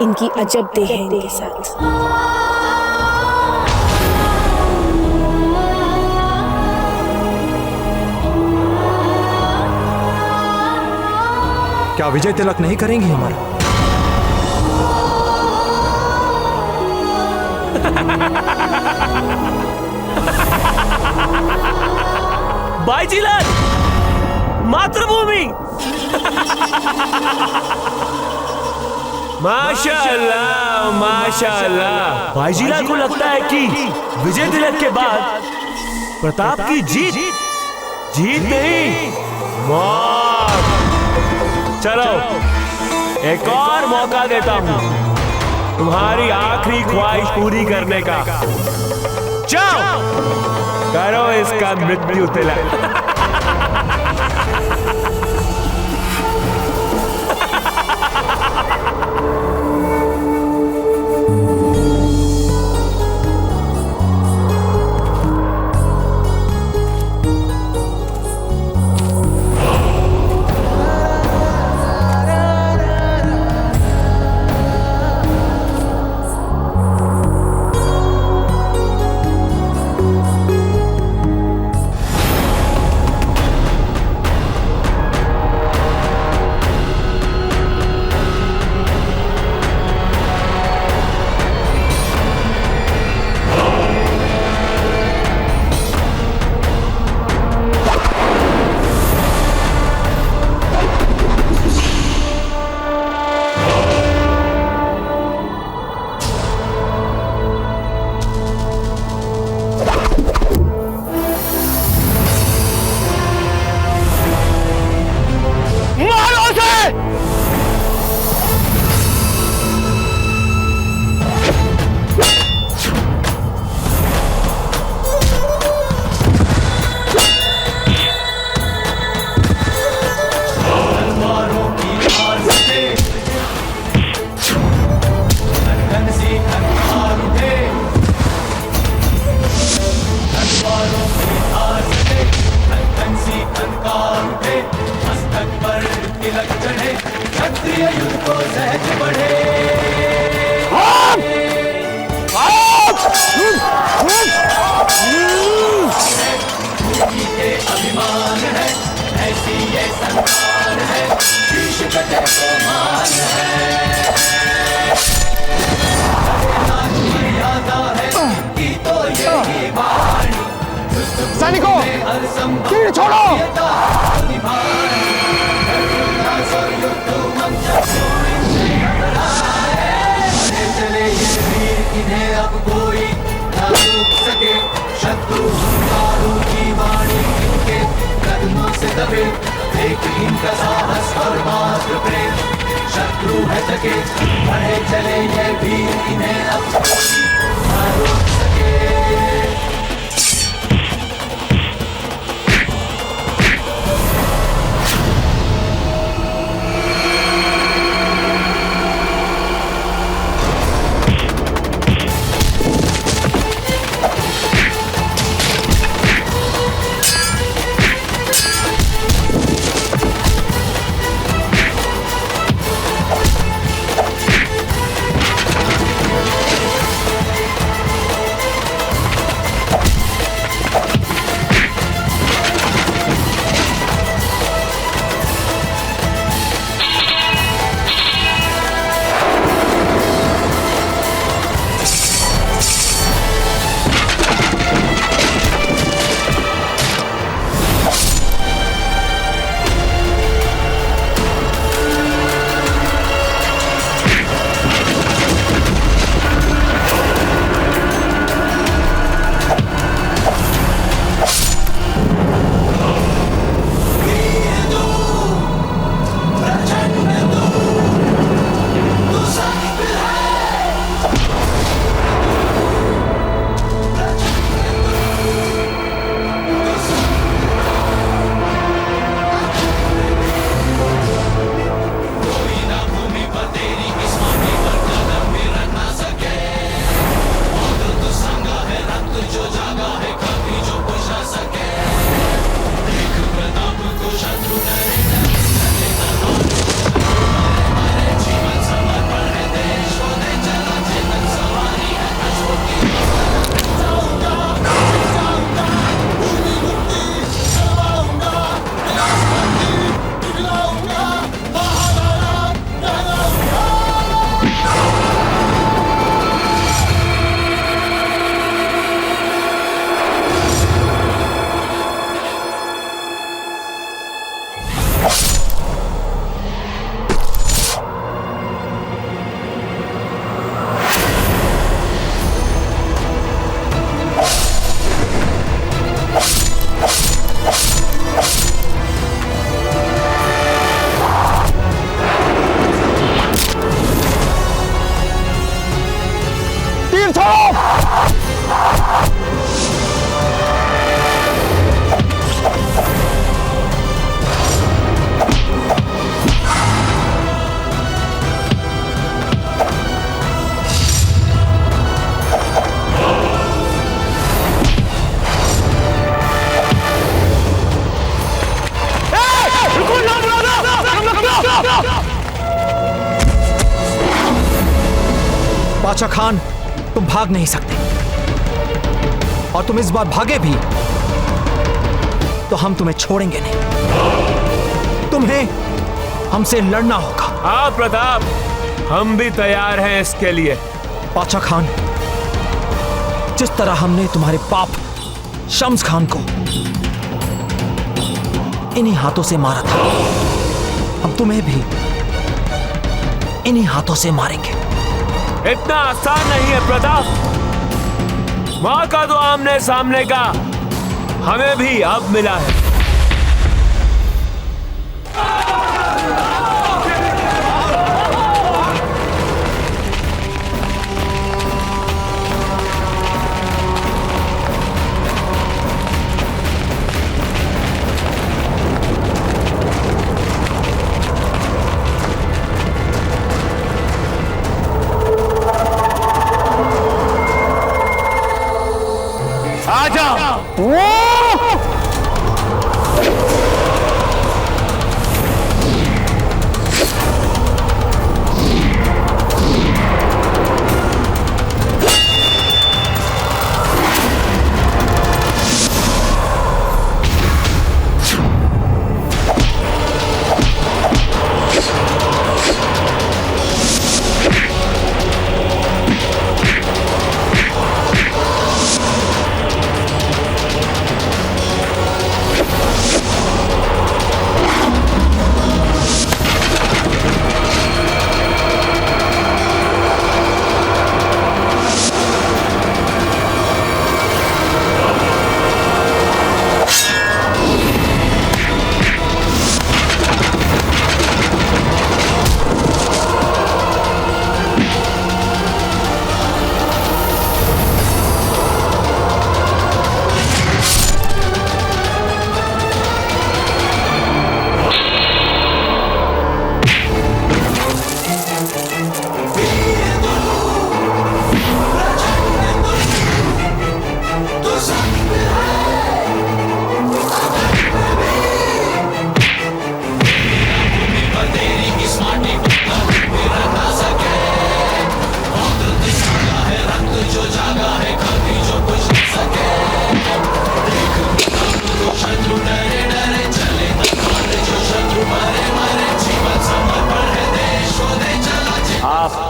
इनकी अजब देह है इनके साथ। क्या विजय तिलक नहीं करेंगी हमारा? बाईजीलाल मातृभूमि। माशाअल्लाह माशाअल्लाह। बाईजीलाल को लगता है कि विजय तिलक के बाद प्रताप की जीत नहीं मौत। चलो एक और मौका देता हूं तुम्हारी आखिरी ख्वाहिश पूरी करने का। जाओ करो इसका मृत्यु तिलक। सैनिकों, तीर छोड़ो। इन्हें अब कोई ना रोक सके, शत्रु की वाणी इनके कदमों से दबे, लेकिन इनका साहस और मात्र प्रेम शत्रु है सके, बढ़े चले ये वीर इन्हें अब कोई ना रोक सके। तीर छोड़ो। बादशाह खान, तुम भाग नहीं सकते, और तुम इस बार भागे भी तो हम तुम्हें छोड़ेंगे नहीं। तुम्हें हमसे लड़ना होगा। हाँ प्रताप, हम भी तैयार हैं इसके लिए। बादशाह खान, जिस तरह हमने तुम्हारे बाप शम्स खान को इन्हीं हाथों से मारा था, हम तुम्हें भी इन्हीं हाथों से मारेंगे। इतना आसान नहीं है प्रताप। माँ का तो आमने सामने का हमें भी अब मिला है।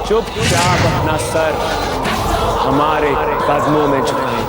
चुपचाप अपना सर हमारे कदमों में झुकाएं।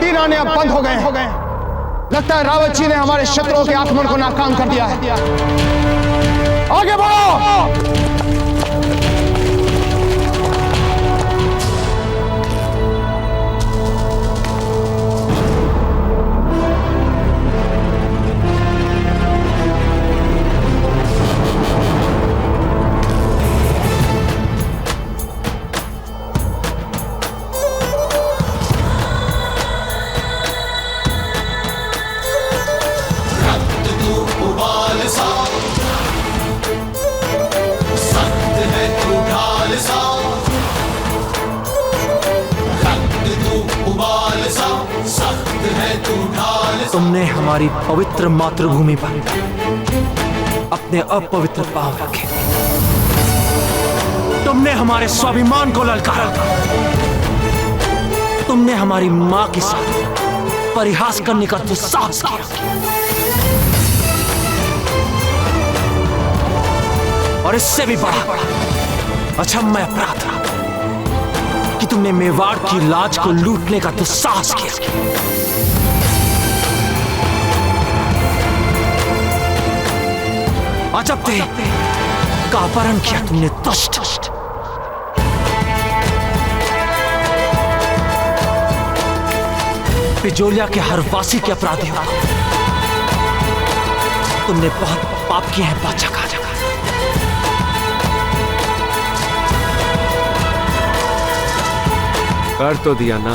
तीन आने अब बंद हो गए। लगता है रावत जी ने हमारे शत्रुओं के आक्रमण को नाकाम कर दिया है। आगे बढ़ो। तुमने हमारी पवित्र मातृभूमि पर अपने अपवित्र पांव रखे। तुमने हमारे स्वाभिमान को ललकारा। तुमने हमारी मां के साथ परिहास करने का दुस्साहस किया, और इससे भी बड़ा अक्षम्य अपराध कि तुमने मेवाड़ की लाज को लूटने का दुस्साहस किया। अजब का अपहरण किया तुमने दुष्ट। बिजोलिया के हर वासी के अपराधी हो तुमने बहुत पाप किए हैं बादशाह खान। कर तो दिया ना।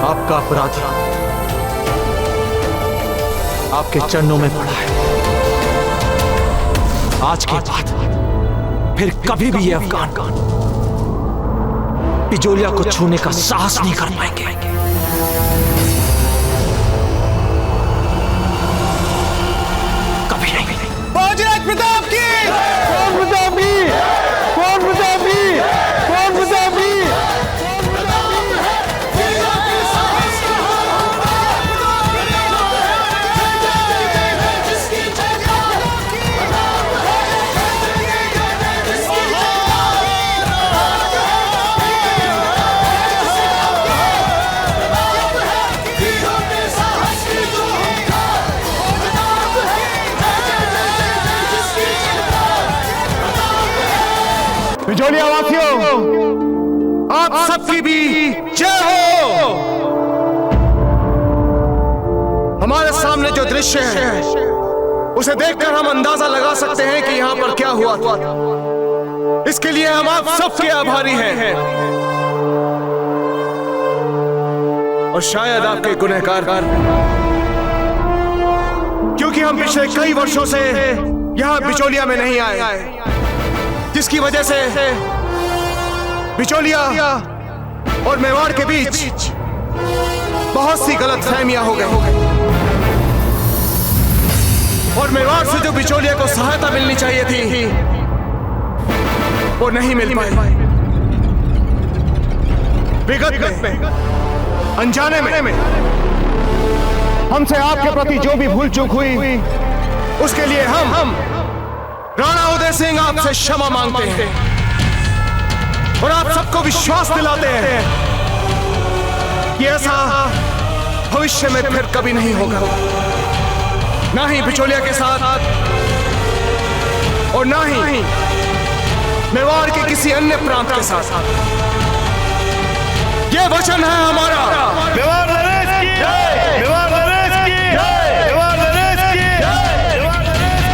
आपका अपराध आपके चरणों में पड़ा है। आज के बाद फिर कभी भी ये अफगान बिजोलिया को छूने का साहस नहीं कर पाएंगे। कभी नहीं। बाजीराव प्रताप की! कौन प्रतापी? कौन प्रतापी? कौन प्रतापी? बिजोलिया वासियों, आप सबकी भी जय हो। हमारे सामने जो दृश्य है उसे देखकर हम अंदाजा लगा सकते हैं कि यहां पर क्या हुआ था। इसके लिए हम आप सबके आभारी हैं और शायद आपके गुनहगार, क्योंकि हम पिछले कई वर्षों से यहां बिचौलिया में नहीं आए, जिसकी वजह से बिचौलिया और मेवाड़ के बीच बहुत सी गलतफहमियां हो गई और मेवाड़ से जो बिचौलिया को सहायता मिलनी चाहिए थी वो नहीं मिल पाई। विगत में अनजाने में हमसे आपके प्रति जो भी भूल चूक हुई उसके लिए हम राणा उदय सिंह आपसे क्षमा मांगते हैं और आप सबको विश्वास दिलाते हैं कि ऐसा भविष्य में फिर कभी नहीं होगा, ना ही बिचौलिया के साथ और ना ही मेवाड़ के किसी अन्य प्रांत के साथ। यह वचन है हमारा। मेवाड़ नरेश की जय! मेवाड़ नरेश की जय! मेवाड़ नरेश की जय! मेवाड़ नरेश की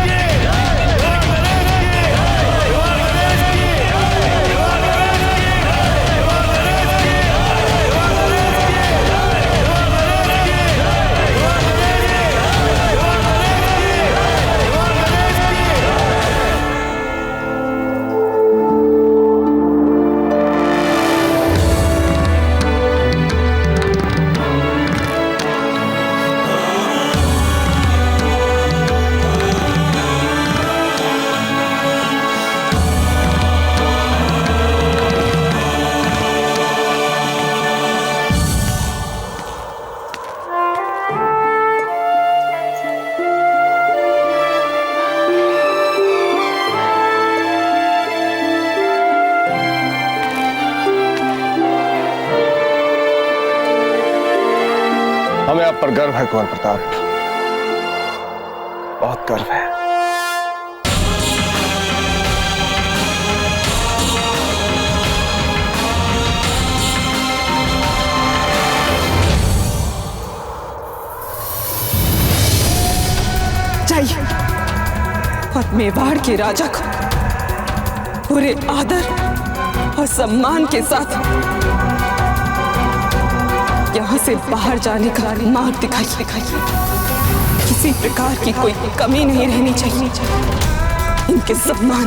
हमें आप पर गर्व है कुंवर प्रताप, बहुत गर्व है। जाइए और मेवाड़ के राजा को पूरे आदर और सम्मान के साथ यहाँ से बाहर जाने का मार्ग दिखाइए। किसी प्रकार की कोई कमी नहीं रहनी चाहिए इनके सम्मान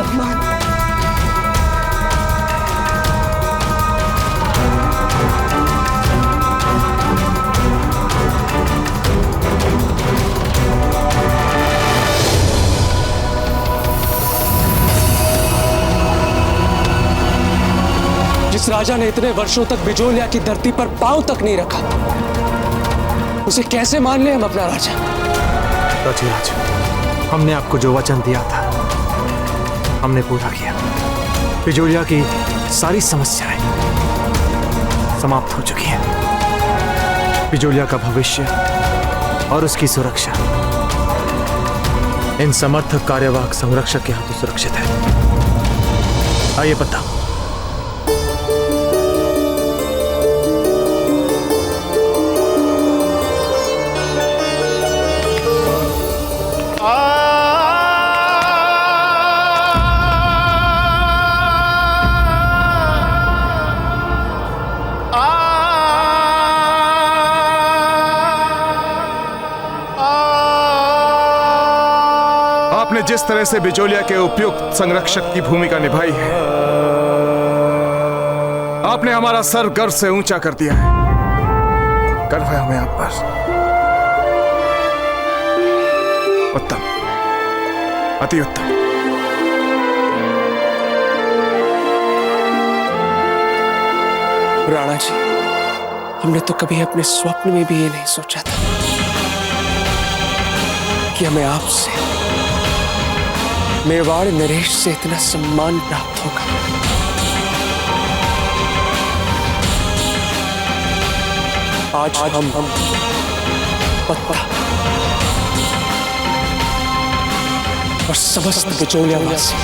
जिस राजा ने इतने वर्षों तक बिजोलिया की धरती पर पांव तक नहीं रखा, उसे कैसे मान ले हम अपना राजा? रथिराज, हमने आपको जो वचन दिया था हमने पूरा किया। बिजोलिया की सारी समस्याएं समाप्त हो चुकी हैं। बिजोलिया का भविष्य और उसकी सुरक्षा इन समर्थक कार्यवाहक संरक्षक के हाथों सुरक्षित है। आइए पता। आपने जिस तरह से बिजोलिया के उपयुक्त संरक्षक की भूमिका निभाई है, आपने हमारा सर गर्व से ऊंचा कर दिया है। गर्व है हमें आप पर। उत्तम, अति उत्तम। राणा जी, हमने तो कभी अपने स्वप्न में भी ये नहीं सोचा था कि हमें आपसे, मेवाड़ नरेश से इतना सम्मान प्राप्त होगा। आज हम पत्ता और समस्त बिचौलियावासी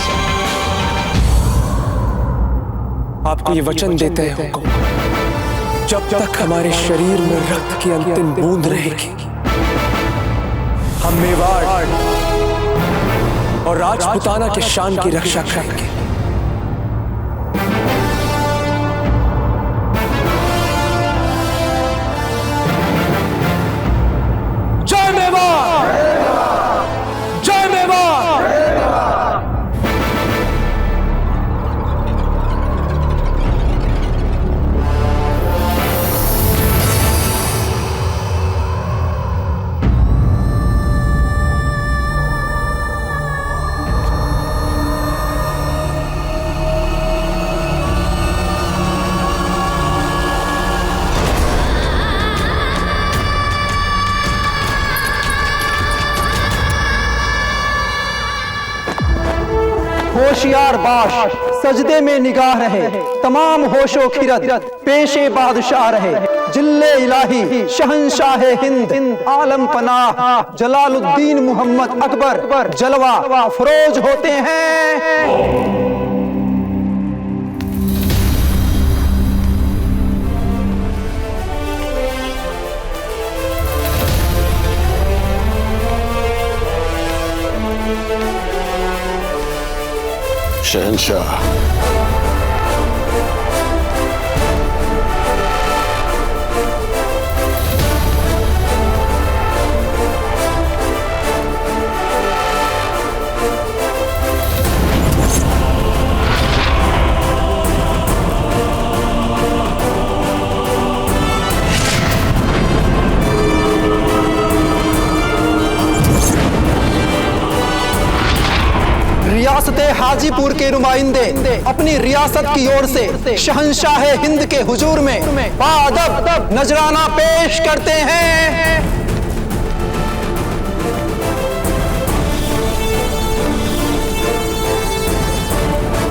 आपको ये वचन देते हैं जब तक हमारे शरीर में रक्त की अंतिम बूंद रहेगी, हम मेवाड़ और राजपुताना के शान की रक्षा करेंगे। जय मेवाड़! जय मेवाड़! होशियार बाश सजदे में निगाह रहे, तमाम होशो खिरत पेशे बादशाह रहे। जिल्ले इलाही शहंशाह हिंद आलम पनाह जलालुद्दीन मुहम्मद अकबर जलवा फरोज होते हैं। शहंशाह, रियासत हाजीपुर के नुमाइंदे अपनी रियासत की ओर से शहंशाह हिंद के हुजूर में बाअदब नजराना पेश करते हैं।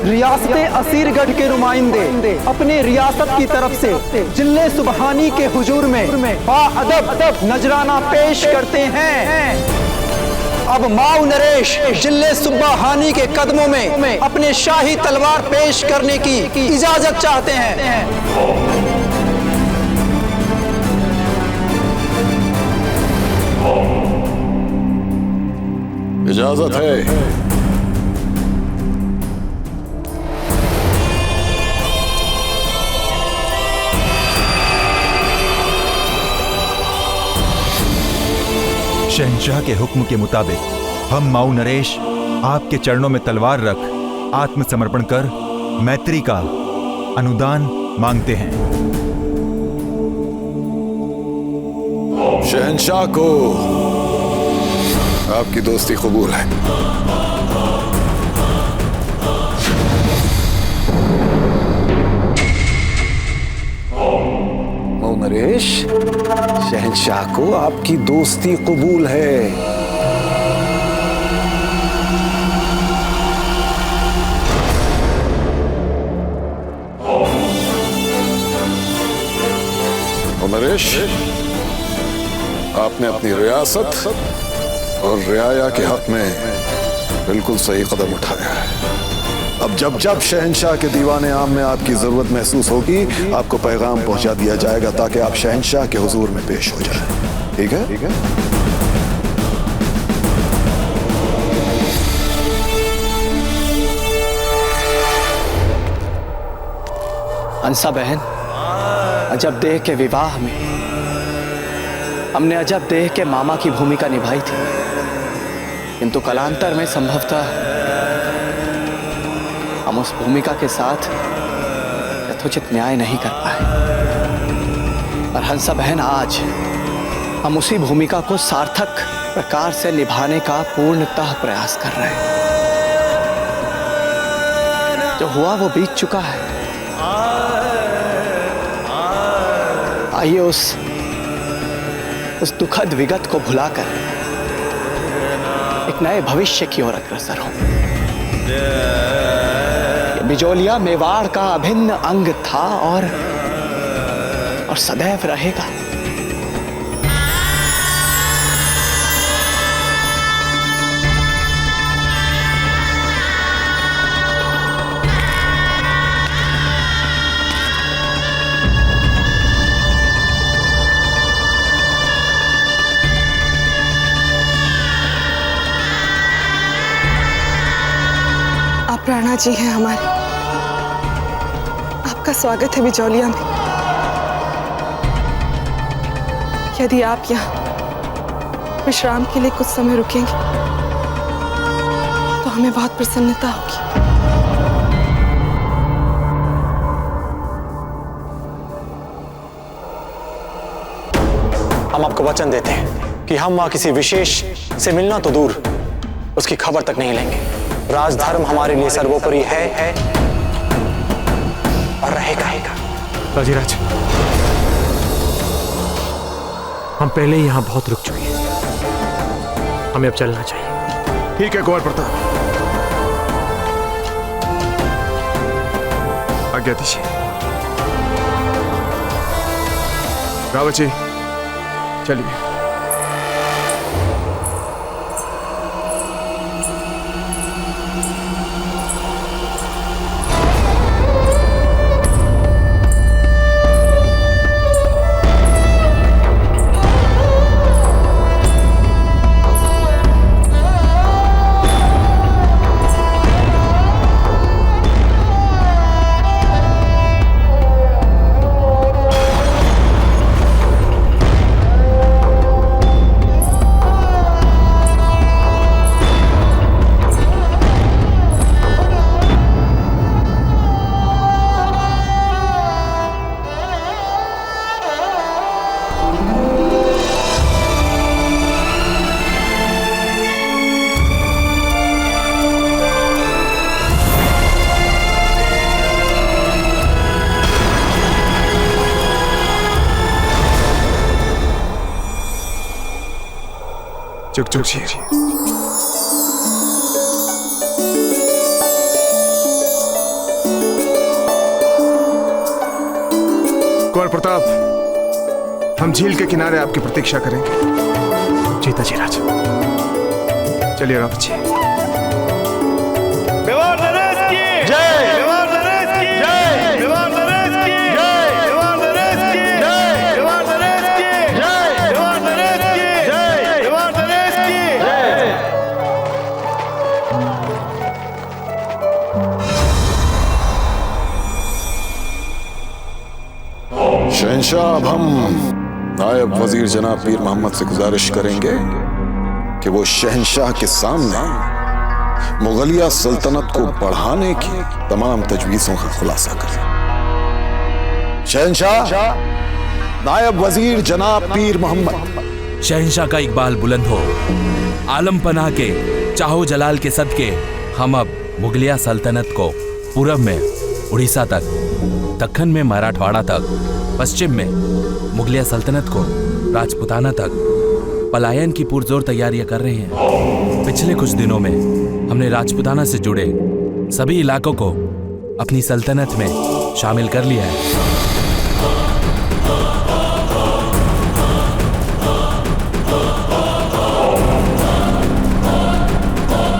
रियासत असीरगढ़ के नुमाइंदे अपने रियासत की तरफ से जिले सुबहानी के हुजूर में बाअदब नजराना पेश करते हैं। अब माऊ नरेश जिले सुबहानी के कदमों में अपने शाही तलवार पेश करने की इजाजत चाहते हैं। इजाजत है। शहंशाह के हुक्म के मुताबिक हम माऊ नरेश आपके चरणों में तलवार रख आत्मसमर्पण कर मैत्री का अनुदान मांगते हैं। शहंशाह को आपकी दोस्ती कबूल है। शहंशाह को आपकी दोस्ती कबूल है। नरेश, आपने अपनी रियासत और रियाया के हक में बिल्कुल सही कदम उठाया है। अब जब जब शहंशाह के दीवाने आम में आपकी जरूरत महसूस होगी, आपको पैगाम पहुंचा दिया जाएगा ताकि आप शहंशाह के हुजूर में पेश हो जाएं। ठीक है? ठीक है? हंसा बहन, अजब देह के विवाह में हमने अजब देह के मामा की भूमिका निभाई थी, किंतु कालांतर में संभवतः हम उस भूमिका के साथ यथोचित न्याय नहीं कर पाए। और हंसा बहन, आज हम उसी भूमिका को सार्थक प्रकार से निभाने का पूर्णतः प्रयास कर रहे हैं। जो हुआ वो बीत चुका है। आइए उस दुखद विगत को भुलाकर एक नए भविष्य की ओर अग्रसर हो। बिजोलिया मेवाड़ का अभिन्न अंग था और सदैव रहेगा। आप राणा जी हैं हमारे, आपका स्वागत है बिजौलिया में। यदि आप यहाँ विश्राम के लिए कुछ समय रुकेंगे तो हमें बहुत प्रसन्नता होगी। हम आपको वचन देते हैं कि हम वहां किसी विशेष से मिलना तो दूर, उसकी खबर तक नहीं लेंगे। राजधर्म हमारे लिए सर्वोपरि है और रहेगा। राजीराज, हम पहले ही यहां बहुत रुक चुके हैं, हमें अब चलना चाहिए। ठीक है कुंवर प्रताप, आज्ञा दीजिए। रावत जी, चलिए। चुक चुक जी। कुंवर प्रताप, हम झील के किनारे आपकी प्रतीक्षा करेंगे। जीता जी राज। चलिए रावत जी। शहंशाह, अब हम नायब वजीर जनाब पीर मोहम्मद से गुजारिश करेंगे कि वो शहंशाह के सामने मुगलिया सल्तनत को बढ़ाने की तमाम तजवीज़ों का खुलासा करें। शहंशाह, नायब वजीर जनाब पीर मोहम्मद। शहंशाह का इकबाल बुलंद हो। आलम पनाह के चाहो जलाल के सदके हम अब मुगलिया सल्तनत को पूरब में उड़ीसा तक, दक्कन में मराठवाड़ा तक, पश्चिम में मुगलिया सल्तनत को राजपुताना तक पलायन की पुरजोर तैयारियां कर रहे हैं। पिछले कुछ दिनों में हमने राजपुताना से जुड़े सभी इलाकों को अपनी सल्तनत में शामिल कर लिया है।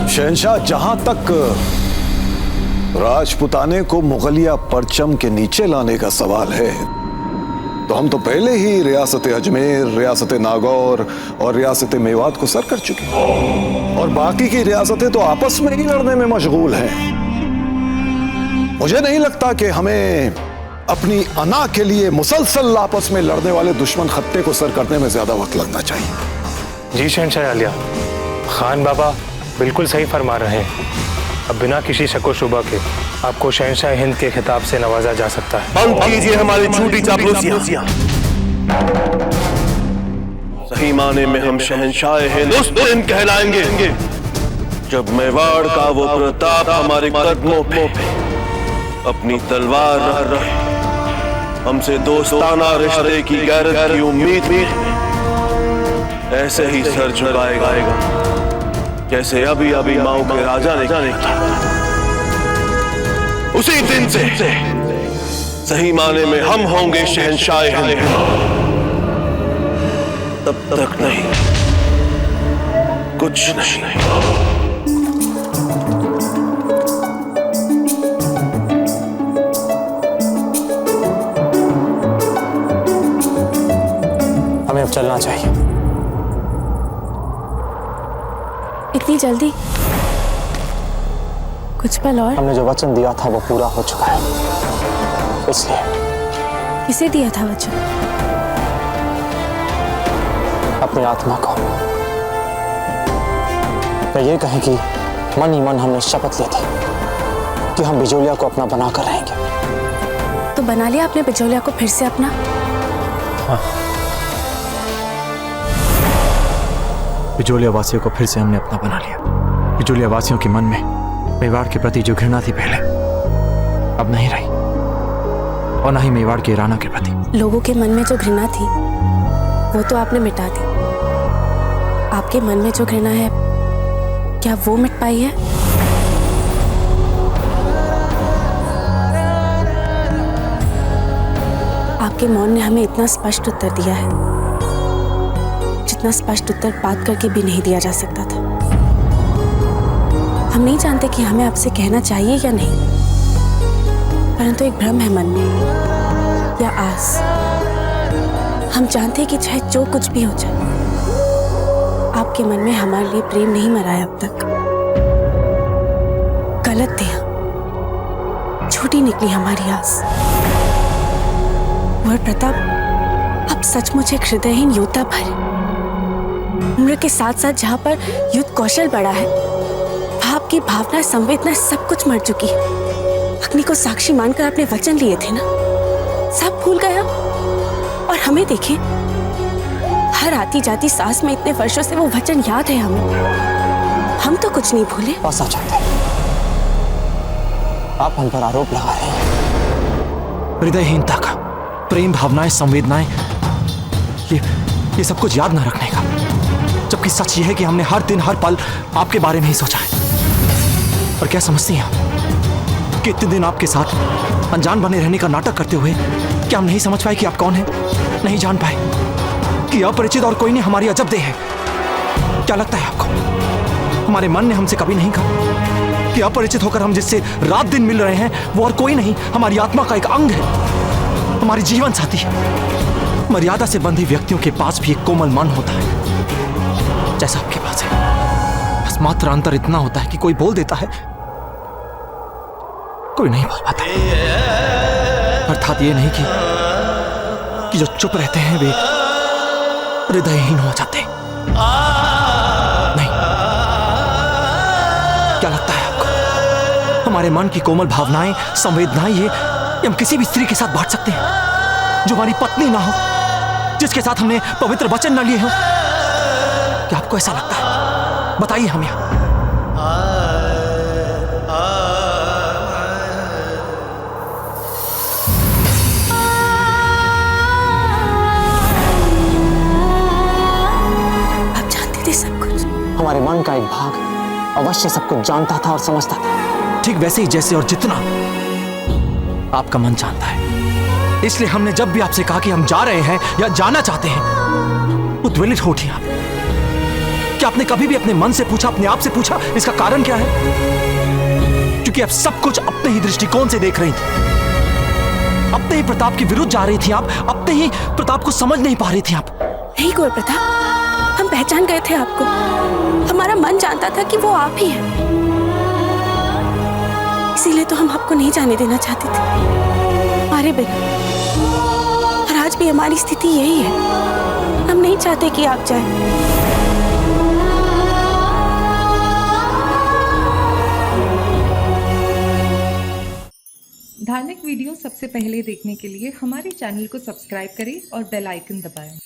शहंशाह, जहां तक राजपुताने को मुगलिया परचम के नीचे लाने का सवाल है, तो हम तो पहले ही रियासत अजमेर, रियासत नागौर और रियासत मेवात को सर कर चुके हैं और बाकी की रियासतें तो आपस में ही लड़ने में मशगूल हैं। मुझे नहीं लगता कि हमें अपनी अना के लिए मुसलसल आपस में लड़ने वाले दुश्मन खत्ते को सर करने में ज्यादा वक्त लगना चाहिए। जी शहंशाह आलिया, खान बाबा बिल्कुल सही फरमा रहे हैं। अब बिना किसी शक व शुबा के आपको शहंशाह हिंद के खिताब से नवाजा जा सकता है। बंद कीजिए हमारी झूठी चापलूसियां। सही माने में हम शहंशाह हिंद उस दिन कहलाएंगे जब मेवाड़ का वो प्रताप हमारे कदमों पे अपनी तलवार रहे, हमसे दोस्ताना रिश्ते की गैरत की उम्मीद ऐसे ही सर झुकाएगा जैसे अभी अभी माओ के राजा ने किया। उसी दिन से सही माने में हम होंगे शहंशाह हिंद। तब तक नहीं, कुछ नहीं। हमें अब चलना चाहिए। इतनी जल्दी? कुछ पल और। हमने जो वचन दिया था वो पूरा हो चुका है, इसलिए। किसे दिया था वचन? अपनी आत्मा को। तो ये कहें कि मन ही मन हमने शपथ ली थी कि हम बिजोलिया को अपना बनाकर रहेंगे। तो बना लिया आपने बिजोलिया को फिर से अपना? हाँ। बिजोलिया वासियों को फिर से हमने अपना बना लिया। बिजोलिया वासियों के मन में मेवाड़ के प्रति जो घृणा थी पहले, अब नहीं रही, और ना ही मेवाड़ के राणा के प्रति। लोगों के मन में जो घृणा थी वो तो आपने मिटा दी। आपके मन में जो घृणा है, क्या वो मिट पाई है? आपके मौन ने हमें इतना स्पष्ट उत्तर दिया है जितना स्पष्ट उत्तर बात करके भी नहीं दिया जा सकता था। हम नहीं जानते कि हमें आपसे कहना चाहिए या नहीं, परंतु एक भ्रम है मन में या आस। हम जानते हैं कि चाहे जो कुछ भी हो जाए, आपके मन में हमारे लिए प्रेम नहीं मरा है अब तक। गलत थे हम, झूठी निकली हमारी आस। और प्रताप, अब सचमुच एक हृदयहीन योद्धा भर। उम्र के साथ साथ जहां पर युद्ध कौशल बढ़ा है, भाव की भावना, संवेदना सब कुछ मर चुकी है। अग्नि को साक्षी मानकर आपने वचन लिए थे ना, सब भूल गया। और हमें देखें, हर आती जाती सांस में इतने वर्षों से वो वचन याद है हमें। हम तो कुछ नहीं भूले। बस आ जाते, आप हम पर आरोप लगा रहे हैं। हृदयहीनता का, प्रेम भावनाएं, संवेदनाएं, ये सब कुछ याद ना रखने का, जबकि सच ये है कि हमने हर दिन हर पल आपके बारे में ही सोचा है। और क्या समझती हैं आप कि इतने दिन आपके साथ अनजान बने रहने का नाटक करते हुए क्या हम नहीं समझ पाए कि आप कौन हैं? नहीं जान पाए कि अपरिचित और कोई नहीं हमारी अजब देह है? क्या लगता है आपको हमारे मन ने हमसे कभी नहीं कहा कि अपरिचित होकर हम जिससे रात दिन मिल रहे हैं वो और कोई नहीं, हमारी आत्मा का एक अंग है, हमारी जीवन साथी है। मर्यादा से बंधे व्यक्तियों के पास भी एक कोमल मन होता है जैसा आपके पास है। बस मात्र अंतर इतना होता है कि कोई बोल देता है, कोई नहीं बोल पाता। अर्थात ये नहीं कि जो चुप रहते हैं वे हृदयहीन हो जाते। नहीं, क्या लगता है आपको हमारे मन की कोमल भावनाएं, संवेदनाएं ये हम किसी भी स्त्री के साथ बांट सकते हैं जो हमारी पत्नी ना हो, जिसके साथ हमने पवित्र वचन न लिए हो? क्या आपको ऐसा लगता है? बताइए हमें। मन का एक भाग अवश्य सब कुछ जानता था और समझता था। ठीक वैसे ही जैसे और जितना आपका मन जानता है। इसलिए हमने जब भी आपसे कहा कि हम जा रहे हैं या जाना चाहते हैं, उद्वेलित हो उठी आप। क्या आपने कभी भी अपने मन से पूछा, अपने आप से पूछा इसका कारण क्या है? क्योंकि आप सब कुछ अपने ही दृष्टिकोण से देख रही थी, अपने ही प्रताप के विरुद्ध जा रही थी आप, अपने ही प्रताप को समझ नहीं पा रही थी आप। नहीं गौर प्रताप, हम पहचान गए थे आपको। हमारा मन जानता था कि वो आप ही हैं। इसीलिए तो हम आपको नहीं जाने देना चाहते थे हमारे बिना। और आज भी हमारी स्थिति यही है, हम नहीं चाहते कि आप जाएं। धार्मिक वीडियो सबसे पहले देखने के लिए हमारे चैनल को सब्सक्राइब करें और बेल आइकन दबाएं।